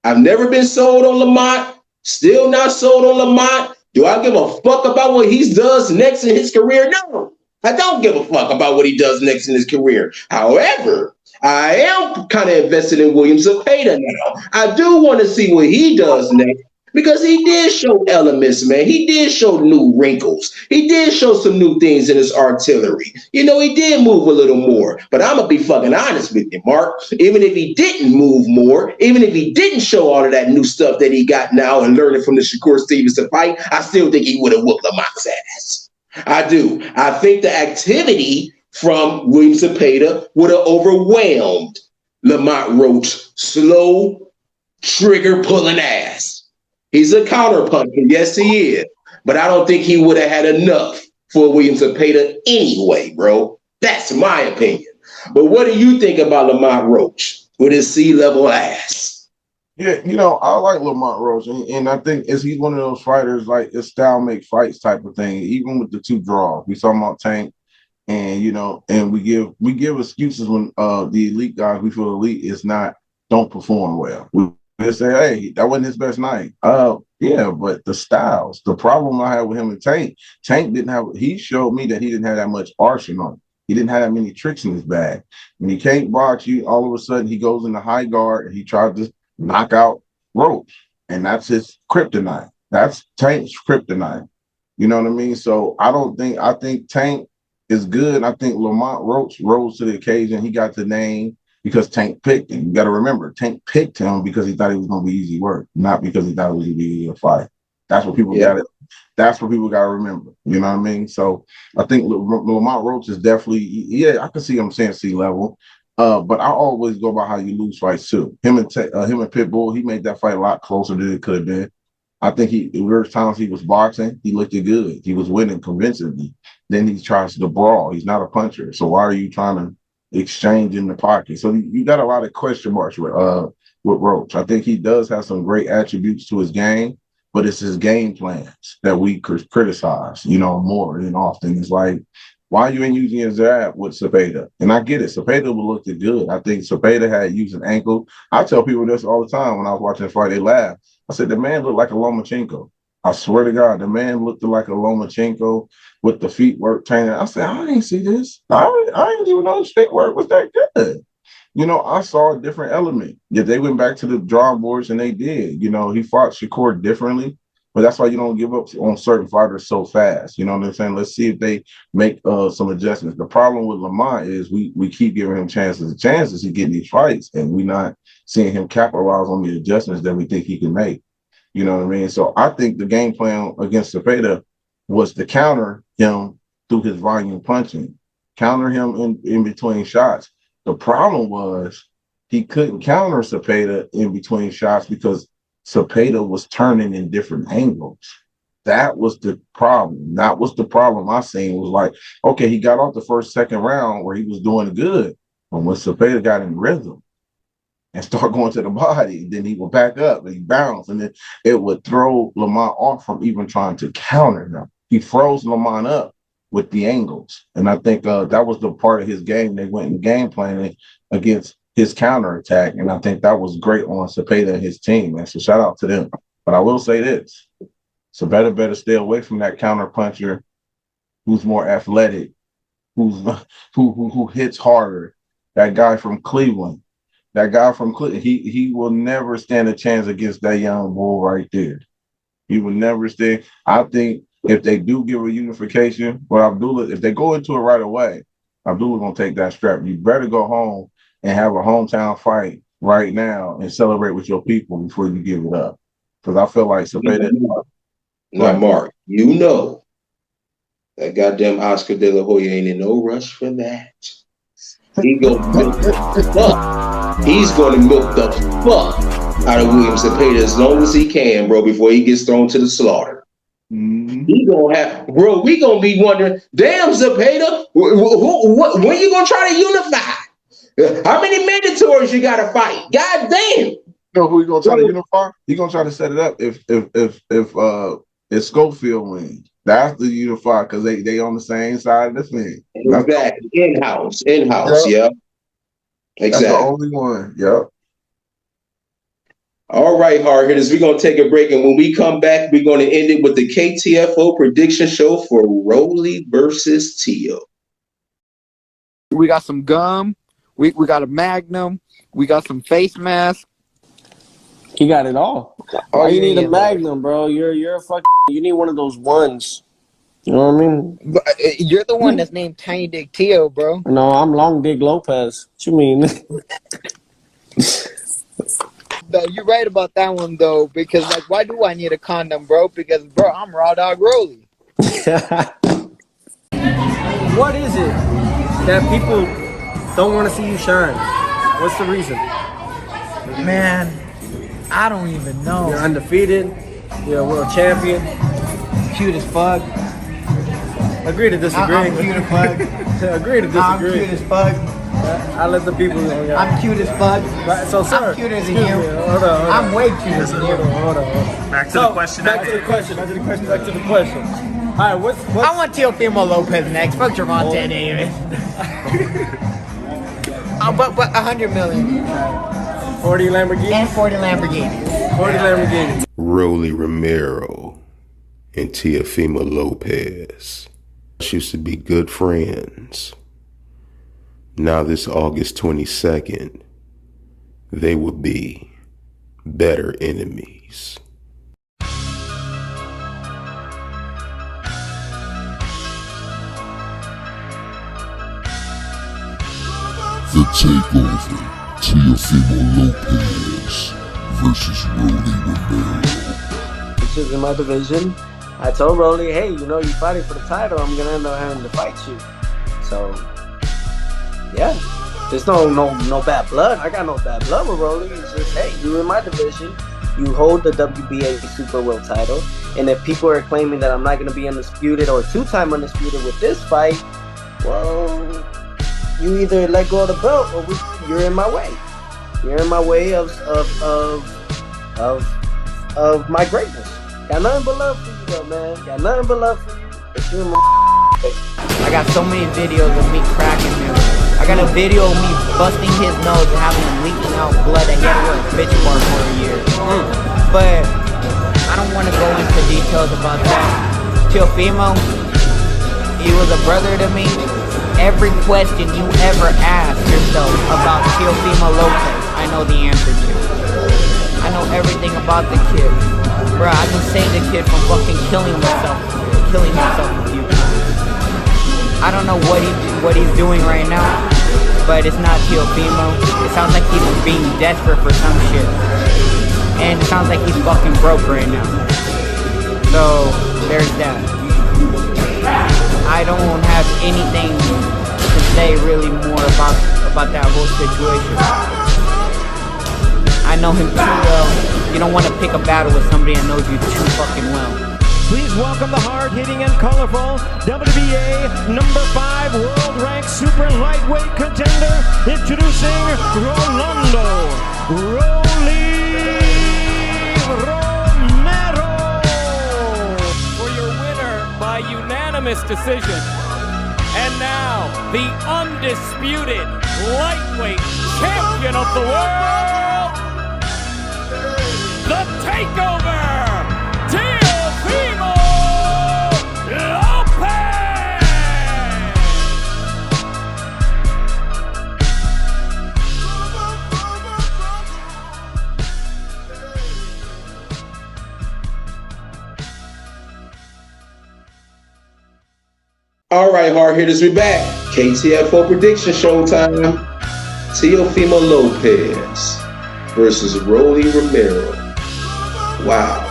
I've never been sold on Lamont, still not sold on Lamont. Do I give a fuck about what he does next in his career? No, I don't give a fuck about what he does next in his career. However, I am kind of invested in William Zepeda now. I do want to see what he does next because he did show elements, man. He did show new wrinkles. He did show some new things in his artillery. You know, he did move a little more. But I'm going to be fucking honest with you, Mark. Even if he didn't move more, even if he didn't show all of that new stuff that he got now and learning from the Shakur Stevenson fight, I still think he would have whooped Lamont's ass. I do. I think the activity from William Zepeda would have overwhelmed Lamont Roach's slow trigger pulling ass. He's a counterpuncher, yes he is, but I don't think he would have had enough for William Zepeda anyway, bro. That's my opinion. But what do you think about Lamont Roach with his C-level ass? Yeah, you know, I like Lamont Roach, and I think he's one of those fighters, like a style make fights type of thing. Even with the 2 draws, we talking about Tank, and you know, and we give excuses when the elite guys we feel elite is not don't perform well. We say, hey, that wasn't his best night. Yeah, but the styles, the problem I had with him and Tank didn't have. He showed me that he didn't have that much arsenal. He didn't have that many tricks in his bag. When he can't box you, all of a sudden he goes in the high guard and he tries to knock out Roach, and that's his kryptonite. That's Tank's kryptonite. You know what I mean? So I think Tank is good. I think Lamont Roach rose to the occasion. He got the name because Tank picked him. You got to remember, Tank picked him because he thought he was going to be easy work, not because he thought it was going to be easy to fight. That's what people got it. That's what people got to remember. You know what I mean? So I think Lamont Roach is definitely, yeah, I can see him saying C-level. But I always go by how you lose fights too. Him and Pitbull, he made that fight a lot closer than it could have been. I think there were times he was boxing, he looked good. He was winning convincingly. Then he tries to brawl. He's not a puncher. So why are you trying to exchange in the pocket? So you got a lot of question marks with Roach. I think he does have some great attributes to his game, but it's his game plans that we criticize, you know, more than often. It's like Why you ain't using your jab with Cepeda? And I get it. Cepeda would look good. I think Cepeda had used an ankle. I tell people this all the time when I was watching the fight. They laugh. I said, the man looked like a Lomachenko. I swear to God, the man looked like a Lomachenko with the feet work training. I said, I didn't see this. I didn't even know his feet work was that good. You know, I saw a different element. Yeah, they went back to the drawing boards and they did. You know, he fought Shakur differently. But that's why you don't give up on certain fighters so fast. You know what I'm saying? Let's see if they make some adjustments. The problem with Lamont is we keep giving him chances and chances to get these fights, and we're not seeing him capitalize on the adjustments that we think he can make. You know what I mean? So I think the game plan against Cepeda was to counter him through his volume punching, counter him in between shots. The problem was he couldn't counter Cepeda in between shots because Cepeda was turning in different angles. That was the problem. That was the problem I seen. Was like, okay, he got off the first, second round where he was doing good. But when Cepeda got in rhythm and start going to the body, then he would back up and he bounced. And then it would throw Lamont off from even trying to counter him. He froze Lamont up with the angles. And I think that was the part of his game. They went in game planning against his counterattack, and I think that was great on Cepeda and his team, man. So shout out to them. But I will say this: Cepeda better stay away from that counter puncher who's more athletic, who hits harder. That guy from Cleveland. He will never stand a chance against that young bull right there. He will never stand. I think if they do give a unification, well, Abdullah, if they go into it right away, Abdullah gonna take that strap. You better go home and have a hometown fight right now and celebrate with your people before you give it up. Because I feel like Cepeda. Now, Mark, you know that goddamn Oscar De La Hoya ain't in no rush for that. He gonna milk the fuck. He's gonna milk the fuck out of William Cepeda as long as he can, bro, before he gets thrown to the slaughter. He gonna have, bro. We gonna be wondering, damn, Cepeda, when you gonna try to unify? How many mandatories you gotta fight? God damn. You know who he gonna try to unify? He gonna try to set it up if Schofield wins. That's the unify because they on the same side of the fence. Exactly. In-house. Yeah. Exactly. That's the only one. Yep. All right, hard hitters. We're gonna take a break, and when we come back, we're gonna end it with the KTFO prediction show for Rolly versus Teal. We got some gum. We got a Magnum. We got some face masks. You got it all. All you need a Magnum, bro. You're a fucking. You need one of those ones. You know what I mean? But, you're the one that's named Tiny Dick Teo, bro. No, I'm Long Dick Lopez. What you mean? No, you're right about that one though, because like, why do I need a condom, bro? Because, bro, I'm Raw Dog Rolly. What is it that people don't want to see you shine? What's the reason? Man, I don't even know. You're undefeated. You're a world champion. Cute as fuck. Agree to disagree. I'm cute as fuck. Agree to disagree. I'm cute as fuck. I let the people know. Yeah. I'm cute as fuck. Right, so, sir, I'm cuter than you. Hold on. I'm way cuter than you. Hold on. Back to the question. Back to the question. All right, what's I want Teofimo Lopez next. Fuck Gervonta Davis. But 100 million. 40 Lamborghini? And 40 Lamborghini. 40 Lamborghini. Rolly Romero and Teofimo Lopez used to be good friends. Now this August 22nd, they will be better enemies. The Takeover, Teofimo Lopez versus Rolly Romero. Which is in my division. I told Rolly, hey, you know, you're fighting for the title. I'm gonna end up having to fight you. So, yeah, there's no bad blood. I got no bad blood with Rolly. It's just, hey, you're in my division. You hold the WBA Super World title. And if people are claiming that I'm not gonna be undisputed or two-time undisputed with this fight, well, you either let go of the belt or you're in my way. You're in my way of my greatness. Got nothing but love for you, though, man. Got nothing but love for you. But you're in my I got so many videos of me cracking him. I got a video of me busting his nose and having him leaking out blood that he had to wear a bitch bar for a year. But I don't want to go into details about that. Teofimo, he was a brother to me. Every question you ever asked yourself about Teofimo Lopez, I know the answer to. I know everything about the kid. Bruh, I can save the kid from fucking killing himself a few times. I don't know what he's doing right now, but it's not Teofimo. It sounds like he's being desperate for some shit. And it sounds like he's fucking broke right now. So, there's that. I don't have anything to say really more about that whole situation. I know him too well. You don't want to pick a battle with somebody that knows you too fucking well. Please welcome the hard-hitting and colorful WBA number 5 world-ranked super lightweight contender, introducing Rolando Rolly Romero. For your winner by unanimous decision. And now, the undisputed lightweight champion of the world, the Takeover, Teofimo Lopez! All right, hard hitters, we back. KTFO prediction showtime. Teofimo Lopez versus Rolly Romero. Wow.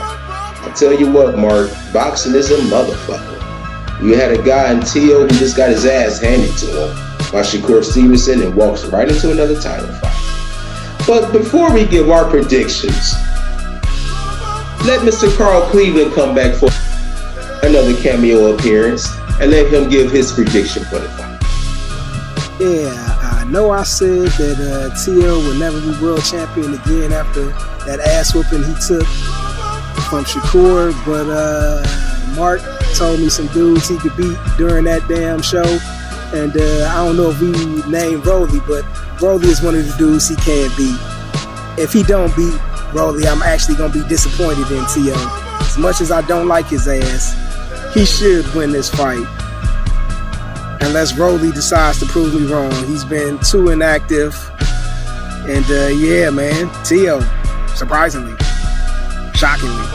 I'll tell you what, Mark, boxing is a motherfucker. You had a guy in Teo who just got his ass handed to him by Shakur Stevenson and walks right into another title fight. But before we give our predictions, let Mr. Carl Cleveland come back for another cameo appearance and let him give his prediction for the fight. Yeah, I know I said that Teo would never be world champion again after that ass whooping he took from Shakur, but Mark told me some dudes he could beat during that damn show, and I don't know if we named Rolly, but Rolly is one of the dudes he can't beat. If he don't beat Rolly, I'm actually going to be disappointed in Teo. As much as I don't like his ass, he should win this fight. Unless Rolly decides to prove me wrong. He's been too inactive. And yeah, man, Teo, surprisingly, shockingly.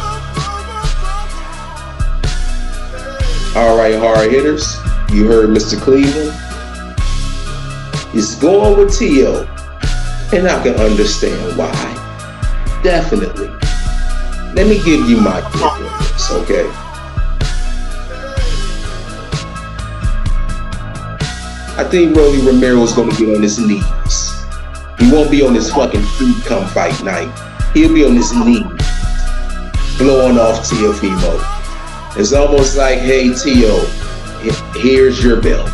All right, hard hitters, you heard Mr. Cleveland. He's going with Teo, and I can understand why. Definitely. Let me give you my take on this, okay? I think Rolly Romero is going to get on his knees. He won't be on his fucking feet come fight night. He'll be on his knees, blowing off Teofimo. It's almost like, hey, Teo, here's your belt.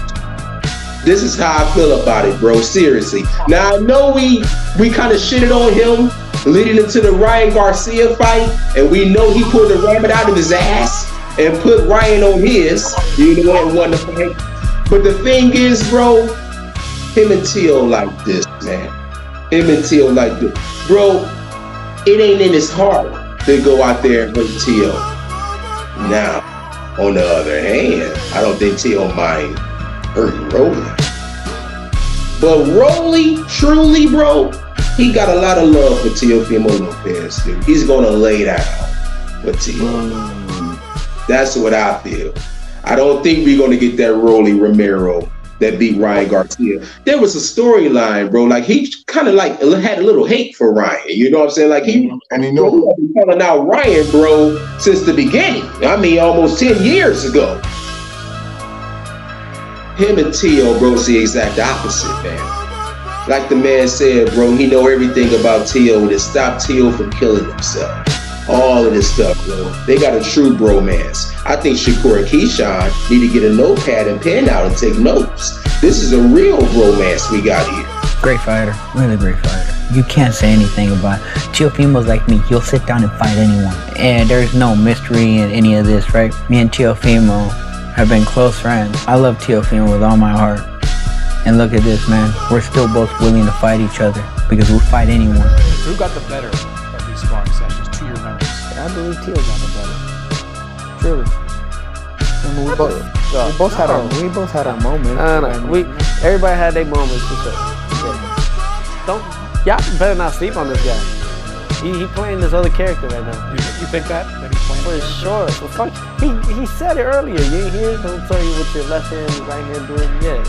This is how I feel about it, bro. Seriously. Now, I know we kind of shitted on him leading into the Ryan Garcia fight, and we know he pulled the rabbit out of his ass and put Ryan on his, you know, and won the fight. But the thing is, bro, him and Teo like this, man. Him and Teo like this. Bro, it ain't in his heart to go out there and hurt Teo. Now, on the other hand, I don't think Teo mind hurting Rolly. But Rolly, truly, bro, he got a lot of love for Teofimo Lopez, dude. He's gonna lay down for Teo. That's what I feel. I don't think we're gonna get that Rolly Romero that beat Ryan Garcia. There was a storyline, bro. Like he kind of like had a little hate for Ryan. You know what I'm saying? Like he been calling out Ryan, bro, since the beginning. I mean, almost 10 years ago. Him and Teo, bro, is the exact opposite, man. Like the man said, bro, he know everything about Teo to stop Teo from killing himself. All of this stuff, bro. They got a true bromance. I think Shakur and Keyshawn need to get a notepad and pen out and take notes. This is a real bromance we got here. Great fighter. Really great fighter. You can't say anything about it. Teofimo's like me. He'll sit down and fight anyone. And there's no mystery in any of this, right? Me and Teofimo have been close friends. I love Teofimo with all my heart. And look at this, man. We're still both willing to fight each other because we'll fight anyone. Who got the better of these sparring sessions, to your memories? I believe Teo got the better. Truly. I mean, we both had our moments. I know. Everybody had their moments for sure. Y'all better not sleep on this guy. He playing this other character right now. You think that he's playing? For sure. Well, fuck. He said it earlier. You ain't hear? Don't tell you what your left hand and right hand doing. Yeah.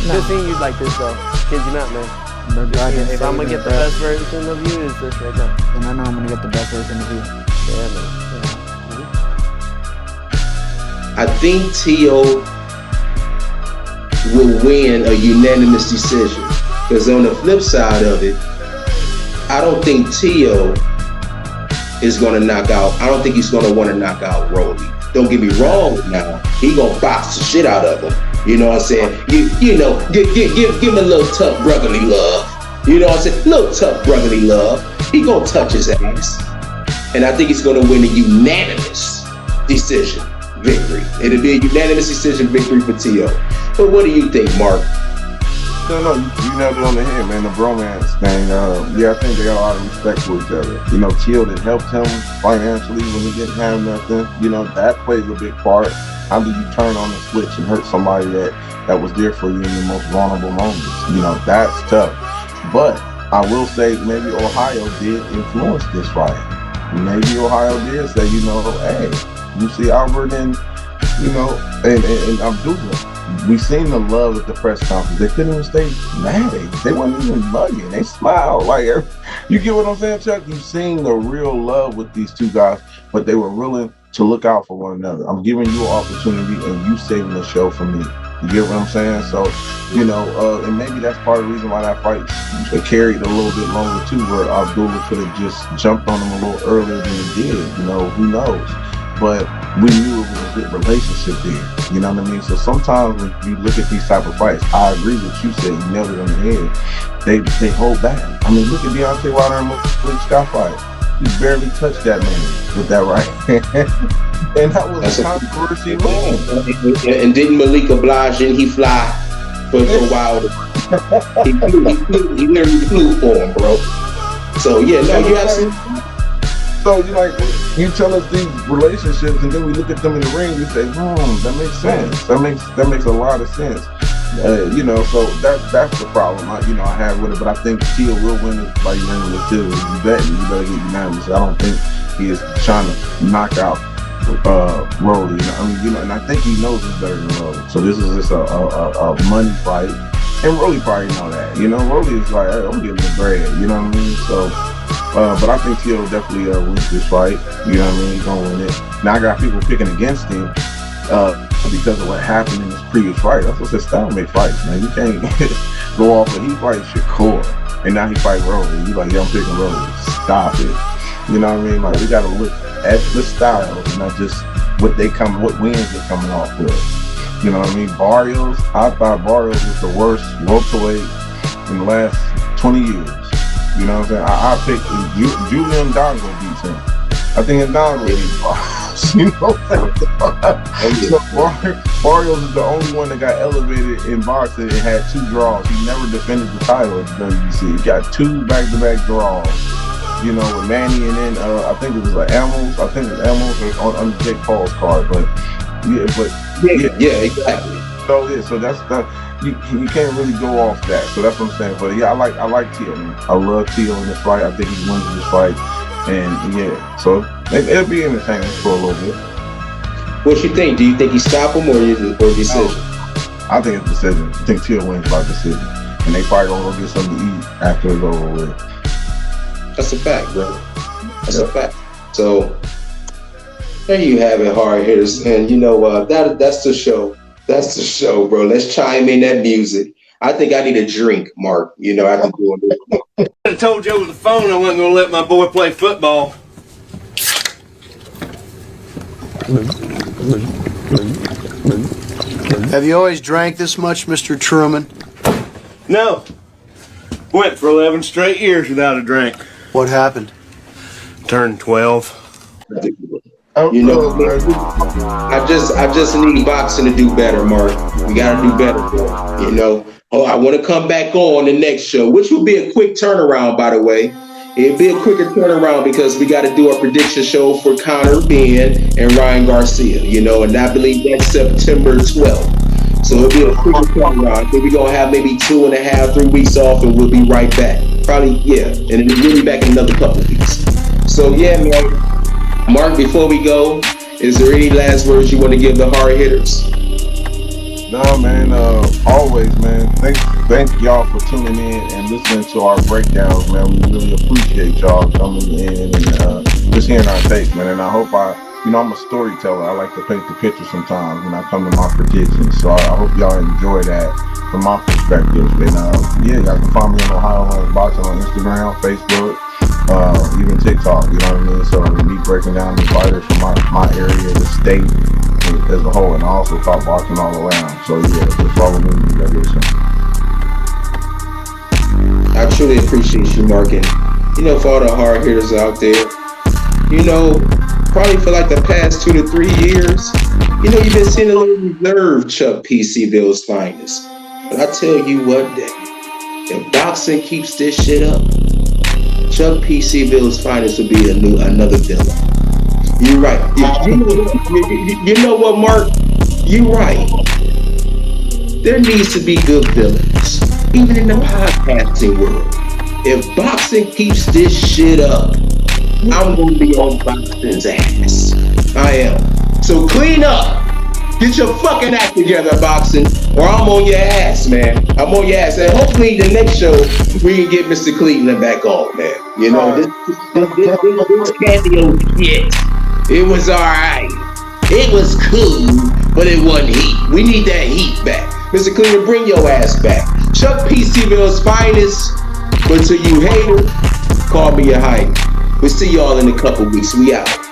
Good seeing you like this though. Kid you not, man. If I'm gonna get the best version of you, is this right now. And I know I'm gonna get the best version of you. Yeah, man. I think Teo will win a unanimous decision. Because on the flip side of it, I don't think Teo is going to knock out. I don't think he's going to want to knock out Rolly. Don't get me wrong now. He going to box the shit out of him. You know what I'm saying? You know, give him a little tough brotherly love. You know what I'm saying? Little tough brotherly love. He going to touch his ass. And I think he's going to win a unanimous decision victory. It'll be a unanimous decision victory for Teo. But what do you think, Mark? No, you nailed it on the head, man. The bromance thing. Yeah, I think they got a lot of respect for each other. You know, Teo that helped him financially when he didn't have nothing. You know, that plays a big part. How do you turn on the switch and hurt somebody that was there for you in your most vulnerable moments? You know, that's tough. But I will say maybe Ohio did influence this fight. Maybe Ohio did say, you know, hey, you see Albert and, you know, and Abdullah. We seen the love at the press conference. They couldn't even stay mad. They weren't even bugging. They smiled. Like, you get what I'm saying, Chuck? You've seen the real love with these two guys, but they were willing to look out for one another. I'm giving you an opportunity and you saving the show for me. You get what I'm saying? So, you know, and maybe that's part of the reason why that fight carried a little bit longer too, where Abdullah could have just jumped on him a little earlier than he did. You know, who knows? But we knew it was a good relationship there. You know what I mean? So sometimes when you look at these type of fights, I agree with you said, you nailed it on the head. They hold back. I mean, look at Deontay Wilder and Malik Scott fight. He barely touched that man with that right hand. And that was a controversy move. And didn't Malik oblige and he fly for Wilder? He literally flew for him, bro. So yeah, no, you absolutely. So you tell us these relationships, and then we look at them in the ring. We say, that makes sense. That makes a lot of sense. You know, so that's the problem. I have with it, but I think Teo will win it by unanimous too. You better get unanimous. I don't think he is trying to knock out Rolly. And I think he knows he's better than Rolly. So this is just a money fight, and Rolly probably know that. You know, Rolly is like, hey, I'm getting the bread. You know what I mean? So. But I think Teo definitely wins this fight. You know what I mean? He's gonna win it. Now I got people picking against him because of what happened in his previous fight. That's what says stalemate fights, man. You can't go off. But he fights Shakur, and now he fight Rolly. You like, yeah, I'm picking Rolly. Stop it. You know what I mean? Like, we gotta look at the styles, not just what wins they're coming off with. You know what I mean? Barrios, I thought Barrios was the worst welterweight in the last 20 years. You know what I'm saying? I picked Julian Dongo beats him. I think Dongo beats Barrios. You know what I'm saying? So Barrios is the only one that got elevated in boxing and had 2 draws. He never defended the title at the WBC. He got 2 back-to-back draws. You know, with Manny and then I think it was Amos. I think it was Amos on Jake Paul's card. But yeah, exactly. So that's you can't really go off that. So that's what I'm saying. But yeah, I like Teo. I love Teo in this fight. I think he wins this fight. And yeah, so it'll be entertaining for a little bit. What you think? Do you think he stop him or decision? I think it's decision. I think Teo wins by decision. And they probably gonna go get something to eat after it's over with. That's a fact, bro. That's a fact. So there you have it, hard hitters. And you know that's the show. That's the show, bro. Let's chime in that music. I think I need a drink, Mark. You know, after doing this. I told you over the phone I wasn't going to let my boy play football. Have you always drank this much, Mr. Truman? No. Went for 11 straight years without a drink. What happened? Turned 12. You know, I just need boxing to do better, Mark. We gotta do better, bro. You know. Oh, I want to come back on the next show, which will be a quick turnaround, by the way. It'll be a quicker turnaround because we got to do our prediction show for Conor Ben and Ryan Garcia, you know, and I believe that's September 12th. So it'll be a quicker turnaround. I think we're going to have maybe 2.5, 3 weeks off and we'll be right back. Probably, yeah. And then we'll be back in another couple of weeks. So, yeah, man. Mark, before we go, is there any last words you want to give the hard hitters? No, man. Always, man. Thank y'all for tuning in and listening to our breakdowns, man. We really appreciate y'all coming in and just hearing our takes, man. And I hope I'm a storyteller. I like to paint the picture sometimes when I come to my predictions. So I hope y'all enjoy that from my perspective. And yeah, y'all can find me on Ohio Runs Boxing on Instagram, Facebook, even TikTok. You know what I mean? So me breaking down the fighters from my area, the state as a whole, and I also talk boxing all around. So yeah, just follow me. I truly appreciate you, Mark, and you know, for all the hard hitters out there, you know, probably for like the past 2 to 3 years, you know, you've been seeing a little reserved Chuck P. C-Ville's finest. But I tell you what, if boxing keeps this shit up, Chuck P. C-Ville's finest will be another villain. You're right. You know what, Mark? You're right. There needs to be good villains, even in the podcasting world. If boxing keeps this shit up, I'm going to be on boxing's ass. I am. So clean up. Get your fucking act together, boxing, or I'm on your ass, man. I'm on your ass. And hopefully the next show, we can get Mr. Cleveland back on, man. You know, this cameo shit, it was all right. It was cool, but it wasn't heat. We need that heat back. Mr. Cleveland, bring your ass back. Chuck P. C-Ville's finest, but to you haters, call me a hype. We'll see y'all in a couple weeks. We out.